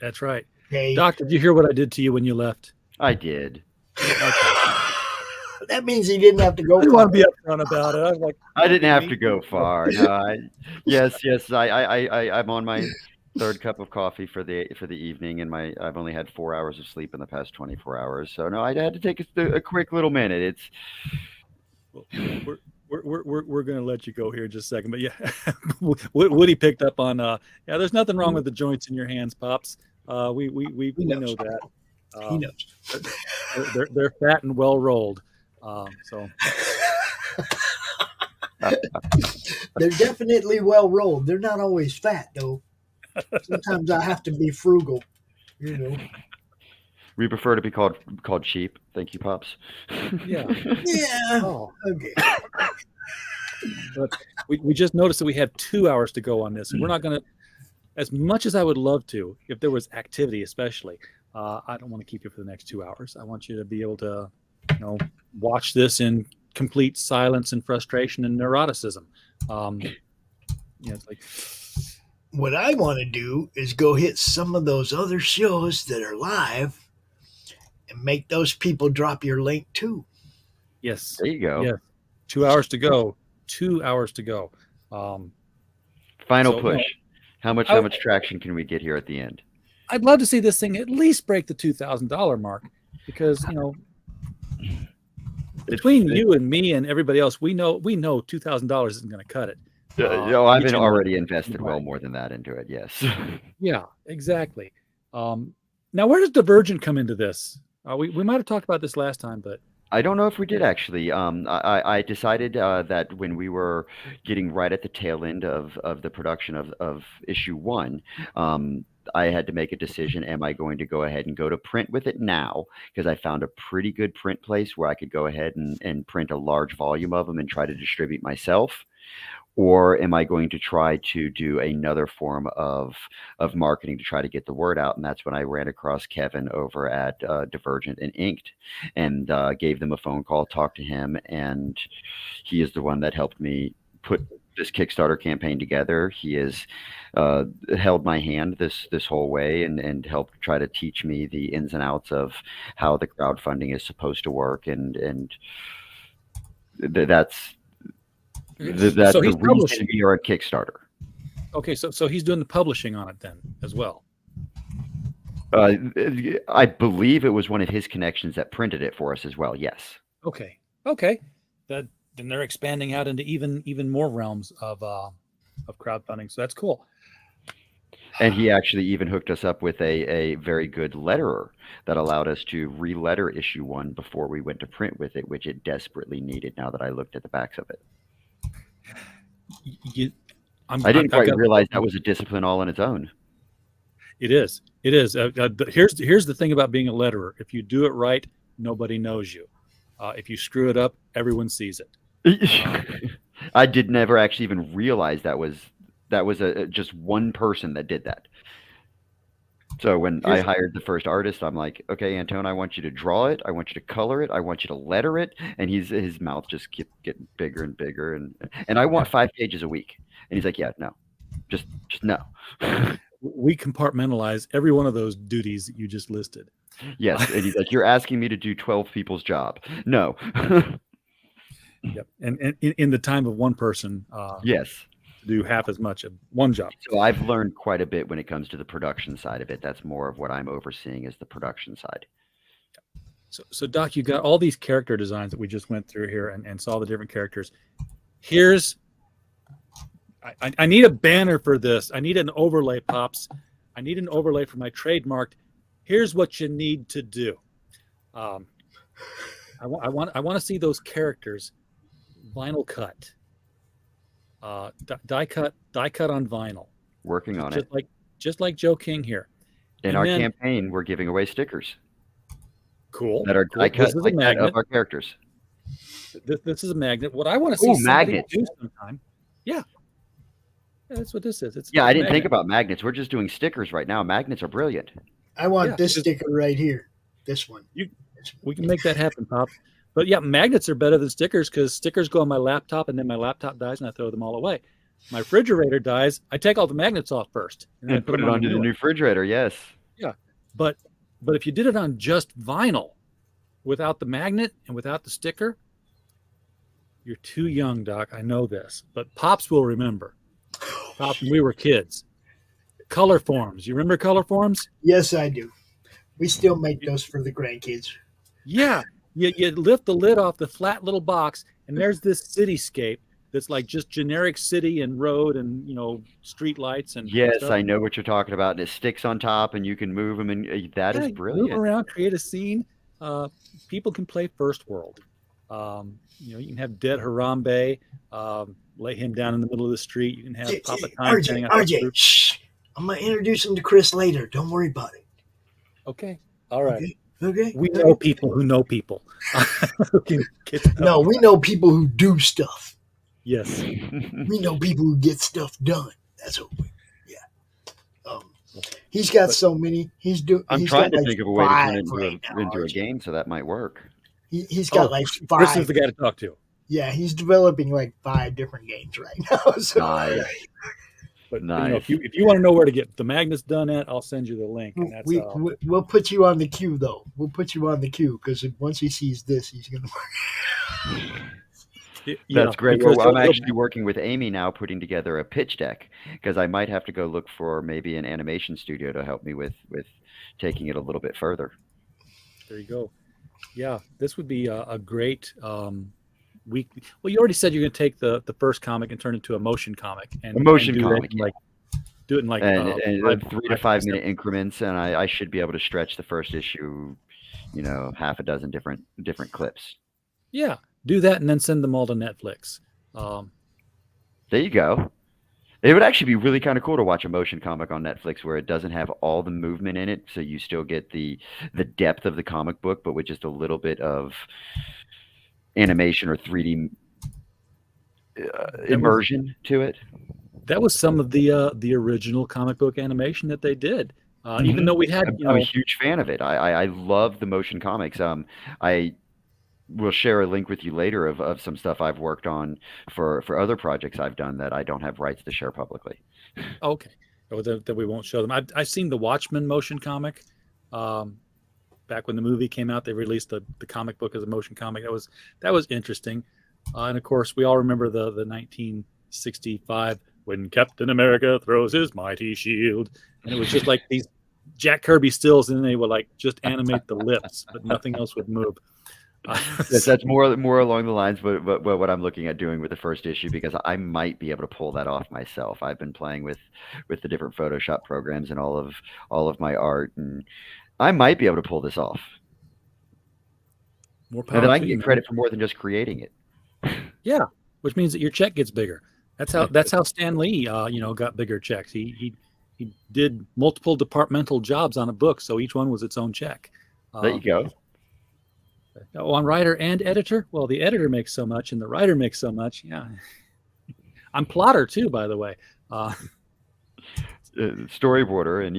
That's right.
Okay.
Doc, did you hear what I did to you when you left?
I did.
That means he didn't have to go.
I didn't want to be upfront about it. I was like,
I didn't have to go far. No, yes. I'm on my third cup of coffee for the evening, and I've only had 4 hours of sleep in the past 24 hours. So no, I had to take a quick little minute.
We're going to let you go here in just a second, but yeah, Woody picked up on. There's nothing wrong with the joints in your hands, Pops. We know that.
He knows.
They're fat and well rolled. So
they're definitely well rolled. They're not always fat though. Sometimes I have to be frugal.
We prefer to be called cheap. Thank you, Pops.
Yeah.
Yeah.
Oh.
Okay.
But we just noticed that we have 2 hours to go on this, and we're not going to. As much as I would love to, if there was activity, especially, I don't want to keep you for the next 2 hours. I want you to be able to, watch this in complete silence and frustration and neuroticism. It's like
what I want to do is go hit some of those other shows that are live and make those people drop your link too.
Yes.
There you go.
Yes. 2 hours to go. 2 hours to go.
Final
So,
push.
no,
How much traction can we get here at the end?
I'd love to see this thing at least break the $2,000 mark, because between you and me and everybody else, we know $2,000 isn't going to cut it.
I've been already invested well more than that into it. Yes.
Yeah, exactly. Now, where does Divergent come into this? We might have talked about this last time, but
I don't know if we did actually. I decided that when we were getting right at the tail end of the production of issue 1, I had to make a decision. Am I going to go ahead and go to print with it now? Because I found a pretty good print place where I could go ahead and print a large volume of them and try to distribute myself. Or am I going to try to do another form of marketing to try to get the word out? And that's when I ran across Kevin over at Divergent and Inked, and gave them a phone call, talked to him, and he is the one that helped me put this Kickstarter campaign together. He has held my hand this whole way and helped try to teach me the ins and outs of how the crowdfunding is supposed to work, and that's
so
the reason we are a Kickstarter.
Okay, so he's doing the publishing on it then as well.
I believe it was one of his connections that printed it for us as well. Yes.
Okay. Then they're expanding out into even more realms of crowdfunding. So that's cool.
And he actually even hooked us up with a very good letterer that allowed us to re-letter issue 1 before we went to print with it, which it desperately needed now that I looked at the backs of it. I didn't quite realize that was a discipline all on its own.
It is. Here's the thing about being a letterer. If you do it right, nobody knows you. If you screw it up, everyone sees it.
I did never actually even realize that was just one person that did that. So when I hired the first artist, I'm like, okay, Antone, I want you to draw it. I want you to color it. I want you to letter it. And his mouth just kept getting bigger and bigger. And I want 5 pages a week. And he's like, yeah, no, just no.
We compartmentalize every one of those duties that you just listed.
Yes. And he's like, you're asking me to do 12 people's job. No.
Yep. And in the time of one person.
Yes.
Do half as much of one job.
So I've learned quite a bit when it comes to the production side of it. That's more of what I'm overseeing is the production side.
So Doc, you got all these character designs that we just went through here and saw the different characters. I need a banner for this. I need an overlay, Pops. I need an overlay for my trademarked. Here's what you need to do. I want to see those characters vinyl cut. Die cut on vinyl.
Working on it.
Just like Joe King here.
In our campaign, we're giving away stickers.
Cool.
That are die cut like that of our characters.
This is a magnet. What I want to see somebody do sometime. Yeah. That's what this is.
I didn't think about magnets. We're just doing stickers right now. Magnets are brilliant.
I want this sticker right here. This one.
We can make that happen, Pop. But yeah, magnets are better than stickers because stickers go on my laptop and then my laptop dies and I throw them all away. My refrigerator dies. I take all the magnets off first
and then put it onto the new refrigerator. Yes.
Yeah. But if you did it on just vinyl without the magnet and without the sticker, you're too young, Doc. I know this, but Pops will remember. Pops, when we were kids. Color forms. You remember color forms?
Yes, I do. We still make those for the grandkids.
Yeah. You lift the lid off the flat little box, and there's this cityscape that's like just generic city and road and street lights and
yes,
stuff.
I know what you're talking about. And it sticks on top, and you can move them, and that is brilliant.
Move around, create a scene. People can play FirstWorld. You can have Dead Harambe, lay him down in the middle of the street. You can have Papa Time.
RJ, shh! I'm gonna introduce him to Chris later. Don't worry about it.
Okay. All right.
Okay.
We know people who know people.
No, we know people who do stuff.
Yes.
We know people who get stuff done. That's what we, yeah. He's got so many.
I'm trying to think of a way to turn it into a game, so that might work.
He's got like 5.
Chris is the guy to talk to.
Yeah, he's developing like 5 different games right now. So.
Nice.
But if you want to know where to get the magnets done at, I'll send you the link. And that's
we'll put you on the queue though. We'll put you on the queue because once he sees this, he's gonna.
That's great.
because
Well, I'm actually working with Amy now, putting together a pitch deck because I might have to go look for maybe an animation studio to help me with taking it a little bit further.
there you go. Yeah, this would be a great week. Well, you already said you're going to take the first comic and turn it into a motion comic and
motion
do
comic,
that in do it in like
and 3 to 5 minute increments, and I should be able to stretch the first issue, half a dozen different clips.
Yeah, do that and then send them all to Netflix.
There you go. It would actually be really kind of cool to watch a motion comic on Netflix where it doesn't have all the movement in it, so you still get the depth of the comic book, but with just a little bit of animation or 3D immersion to it.
That was some of the original comic book animation that they did. Even though we had,
I'm a huge fan of it. I love the motion comics. I will share a link with you later of some stuff I've worked on for other projects I've done that I don't have rights to share publicly.
Okay, that we won't show them. I've seen the Watchmen motion comic. Back when the movie came out, they released the comic book as a motion comic. That was interesting. And of course, we all remember the 1965 when Captain America throws his mighty shield, and it was just like these Jack Kirby stills, and then they would like just animate the lips, but nothing else would move.
That's more along the lines, but what I'm looking at doing with the first issue, because I might be able to pull that off myself. I've been playing with the different Photoshop programs and all of my art, and I might be able to pull this off.
More power
and then I
to
can
you,
get credit for more than just creating it.
Yeah, which means that your check gets bigger. That's how Stan Lee, got bigger checks. He did multiple departmental jobs on a book, so each one was its own check.
There you go.
On writer and editor, well, the editor makes so much, and the writer makes so much. Yeah, I'm plotter too, by the way.
Storyboarder, and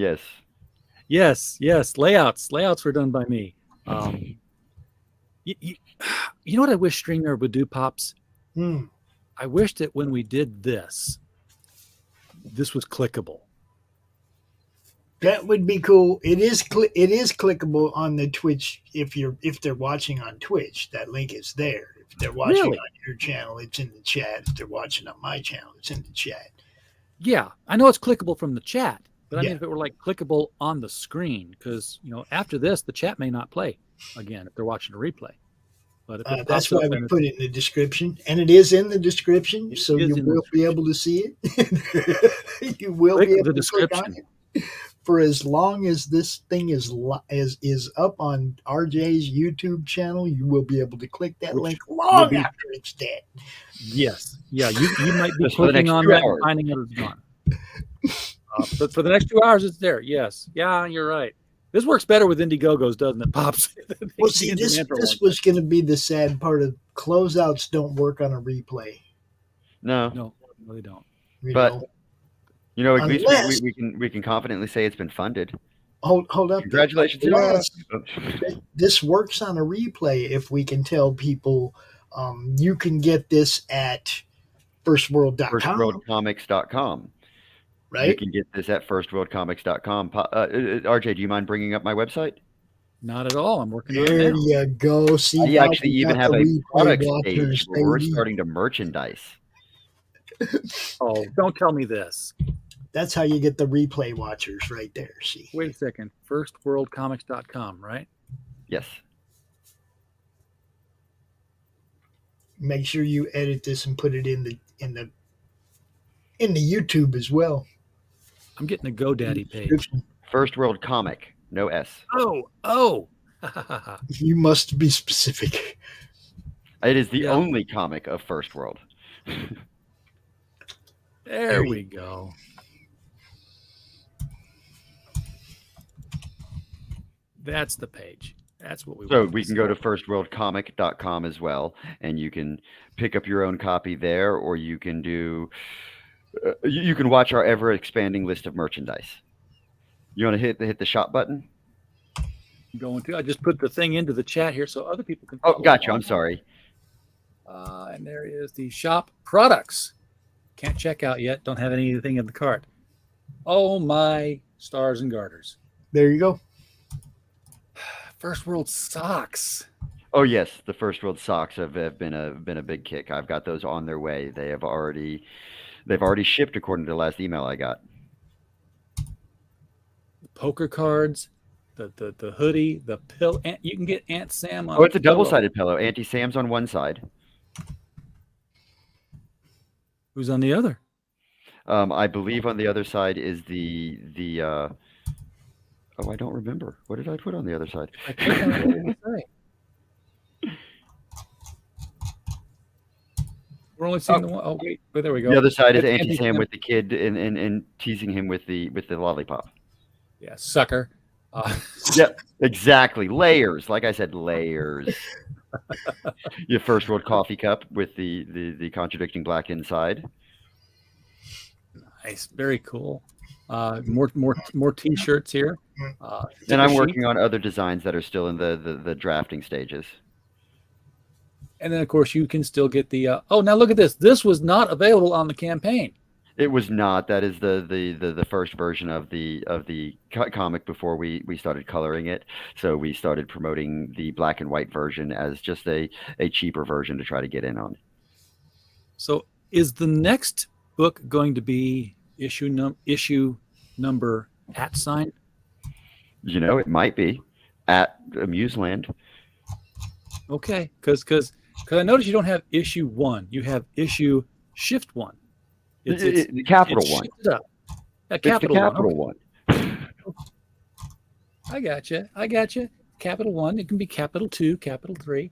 yes, layouts were done by me. You know what I wish Stringer would do, Pops? I wish that when we did this was clickable.
That would be cool. It is clickable on the Twitch if they're watching on Twitch. That link is there. If they're watching on your channel, it's in the chat. If they're watching on my channel, it's in the chat. Yeah,
I know it's clickable from the chat, but I mean if it were like clickable on the screen, because after this the chat may not play again if they're watching a replay. But if
that's why we put it in the description, and it is in the description, so you will be able to see it. You will be able to click on it. For as long as this thing is up on RJ's YouTube channel, you will be able to click that link long after it's dead.
Yes. Yeah, you might be clicking on that and finding out it's gone. But for the next 2 hours, it's there. Yes. Yeah, you're right. This works better with Indiegogos, doesn't it, Pops?
Well, see, this was going to be the sad part of closeouts don't work on a replay.
No,
they don't.
But at least we can confidently say it's been funded.
Hold up.
Congratulations.
This works on a replay if we can tell people you can get this at FirstWorld.com.
FirstWorldComics.com.
Right?
You can get this at FirstWorldComics.com. RJ, do you mind bringing up my website?
Not at all. I'm working on it now.
There you go. See,
I actually even have a product page where we're starting to merchandise.
Oh, don't tell me this.
That's how you get the replay watchers right there. See.
Wait a second. FirstWorldComics.com, right?
Yes.
Make sure you edit this and put it in the YouTube as well.
I'm getting a GoDaddy page.
First World Comic, no S.
Oh.
You must be specific.
It is the only comic of First World.
There we go. That's the page. That's what we want.
So we can go to firstworldcomic.com as well, and you can pick up your own copy there, or you can do. You can watch our ever-expanding list of merchandise. You want to hit the shop button?
I'm going to. I just put the thing into the chat here so other people can.
Oh, gotcha. I'm sorry.
And there is the shop products. Can't check out yet. Don't have anything in the cart. Oh my stars and garters!
There you go.
First World socks.
Oh yes, the First World socks have been a big kick. I've got those on their way. They've already shipped according to the last email I got.
Poker cards, the hoodie, the pill. You can get Aunt Sam on
Oh,
a
it's a
pillow.
double-sided pillow. Auntie Sam's on one side.
Who's on the other?
I believe on the other side is the oh, I don't remember. What did I put on the other side?
I click on it, what did it say? We're only seeing the one. Oh wait, there we go.
The other side is
That's
Auntie Sam
Sam.
with the kid and teasing him with the lollipop.
Yeah, sucker.
Yep, exactly. Layers. Like I said, layers. Your First World coffee cup with the contradicting black inside.
Nice, very cool. More T-shirts here.
And I'm
sheet.
working on other designs that are still in the drafting stages.
And then, of course, you can still get the. Oh, now look at this. This was not available on the campaign.
It was not. That is the first version of the comic before we started coloring it. So we started promoting the black and white version as just a cheaper version to try to get in on.
So is the next book going to be issue number @ ?
You know, it might be at Amuseland.
Okay, because I noticed you don't have issue 1. You have issue shift 1.
It's the capital
it's
one.
shifted up. Yeah,
It's the capital
one.
one.
I got you. Capital 1. It can be capital 2, capital 3.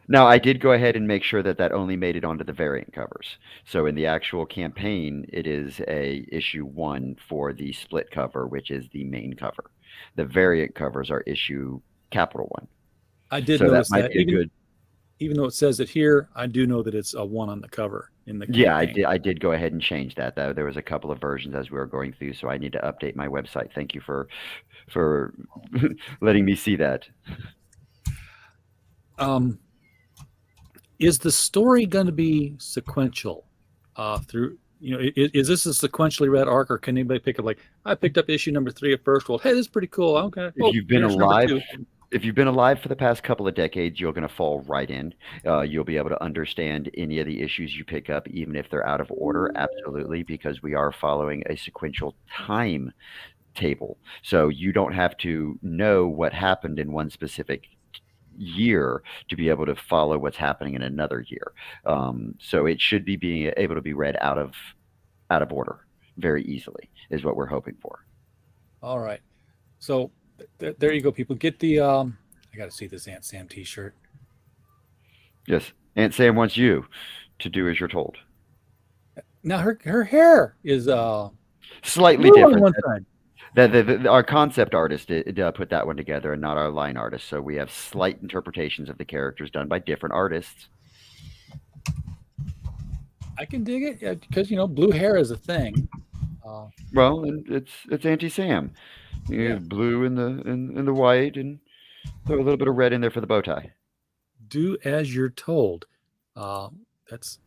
Now, I did go ahead and make sure that only made it onto the variant covers. So in the actual campaign, it is a issue 1 for the split cover, which is the main cover. The variant covers are issue capital 1.
I did
So
notice
that might
that.
be a good.
Even though it says it here, I do know that it's a 1 on the cover in the campaign.
Yeah, I did go ahead and change that. There was a couple of versions as we were going through, so I need to update my website. Thank you for letting me see that.
Is the story going to be sequential through? Is this a sequentially read arc, or can anybody pick up? Like, I picked up issue number 3 of FirstWorld. Hey, this is pretty cool. Okay.
If you've been
here's number
alive,
2.
if you've been alive for the past couple of decades, you're going to fall right in. You'll be able to understand any of the issues you pick up, even if they're out of order. Absolutely, because we are following a sequential time table. So you don't have to know what happened in one specific year to be able to follow what's happening in another year. So it should be being able to be read out of order very easily is what we're hoping for.
All right. So there you go, people. Get the I got to see this Aunt Sam T-shirt.
Yes, Aunt Sam wants you to do as you're told.
Now her hair is
Slightly
blue on
different.
one side.
Our concept artist did put that one together, and not our line artist. So we have slight interpretations of the characters done by different artists.
I can dig it because blue hair is a thing.
Well, and it's Auntie Sam. You have blue in the white, and throw a little bit of red in there for the bow tie.
Do as you're told. That's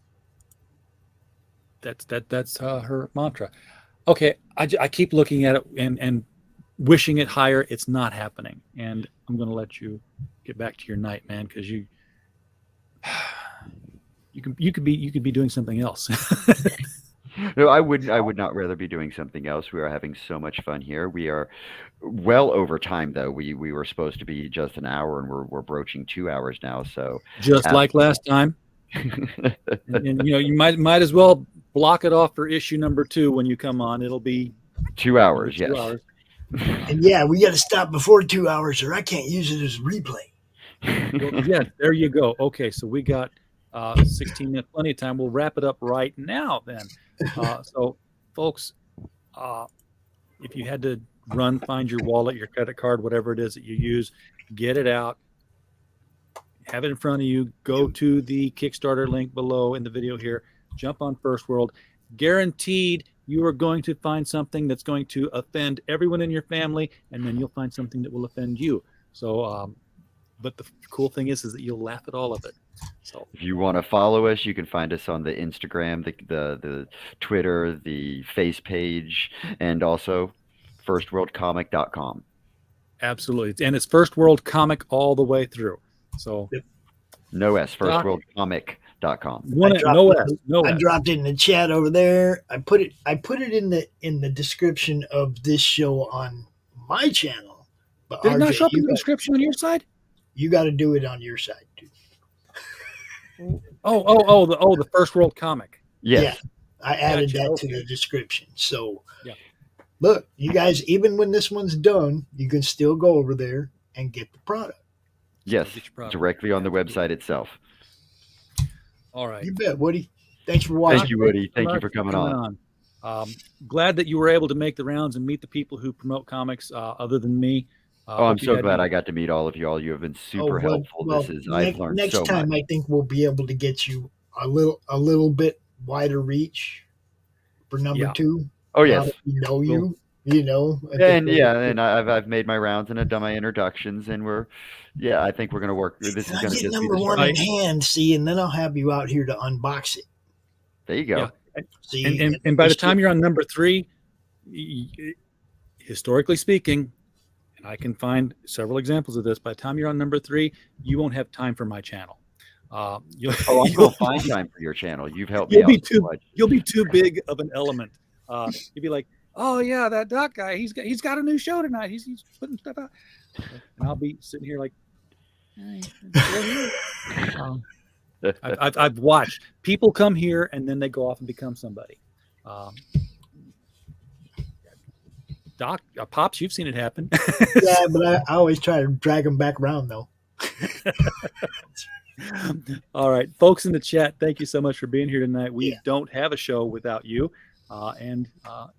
her mantra. Okay, I keep looking at it and wishing it higher. It's not happening, and I'm going to let you get back to your night, man, because you could be doing something else.
No, I would not rather be doing something else. We are having so much fun here. We are well over time, though. We were supposed to be just an hour, and we're broaching 2 hours now. So
just like last time. and you might as well block it off for issue number 2 when you come on. It'll be
2 hours.
2
Yes.
hours.
And yeah, we got to stop before 2 hours, or I can't use it as a replay.
Well, yeah, there you go. Okay, so we got 16 minutes, plenty of time. We'll wrap it up right now then. So, folks, if you had to find your wallet, your credit card, whatever it is that you use, get it out, have it in front of you, go to the Kickstarter link below in the video here, jump on FirstWorld. Guaranteed you are going to find something that's going to offend everyone in your family, and then you'll find something that will offend you. So, but the cool thing is that you'll laugh at all of it. So
if you want to follow us, you can find us on the Instagram, the Twitter, the face page, and also firstworldcomic.com.
Absolutely. And it's First World Comic all the way through. So
no S, firstworldcomic.com.
I dropped it in the chat over there. I put it in the description of this show on my channel. But
did it not show up in the description on your side?
You got to do it on your side, dude.
The First World Comic.
Yes.
Yeah, I added that to the description. So, look, you guys, even when this one's done, you can still go over there and get the product.
Yes, directly on the website itself.
All right.
You bet, Woody. Thanks for watching.
Thank you, Woody. Thank you for coming on.
Glad that you were able to make the rounds and meet the people who promote comics other than me.
I'm so glad I got to meet all of you. All you have been super helpful. I've learned so much.
Next time, I think we'll be able to get you a little bit wider reach for number 2.
Oh yes,
and
I've made my rounds and I've done my introductions, and I think we're gonna work. This is gonna
get number 1 in hand, see, and then I'll have you out here to unbox it.
There you go.
Yeah. See, and by the time you're on number 3, historically speaking, and I can find several examples of this. By the time you're on number 3, you won't have time for my channel.
You'll find time for your channel. You've helped me out so much.
You'll be too big of an element. You'll be like, oh yeah, that Doc guy. He's got a new show tonight. He's putting stuff out, and I'll be sitting here like. I've watched people come here and then they go off and become somebody. Doc, Pops, you've seen it happen.
Yeah, but I always try to drag them back around, though.
All right, folks in the chat, thank you so much for being here tonight. We don't have a show without you. And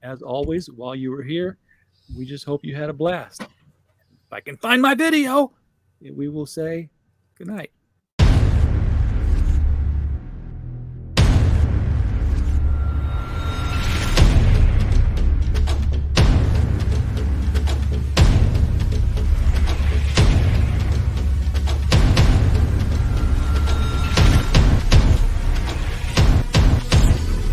as always, while you were here, we just hope you had a blast. If I can find my video, we will say good night.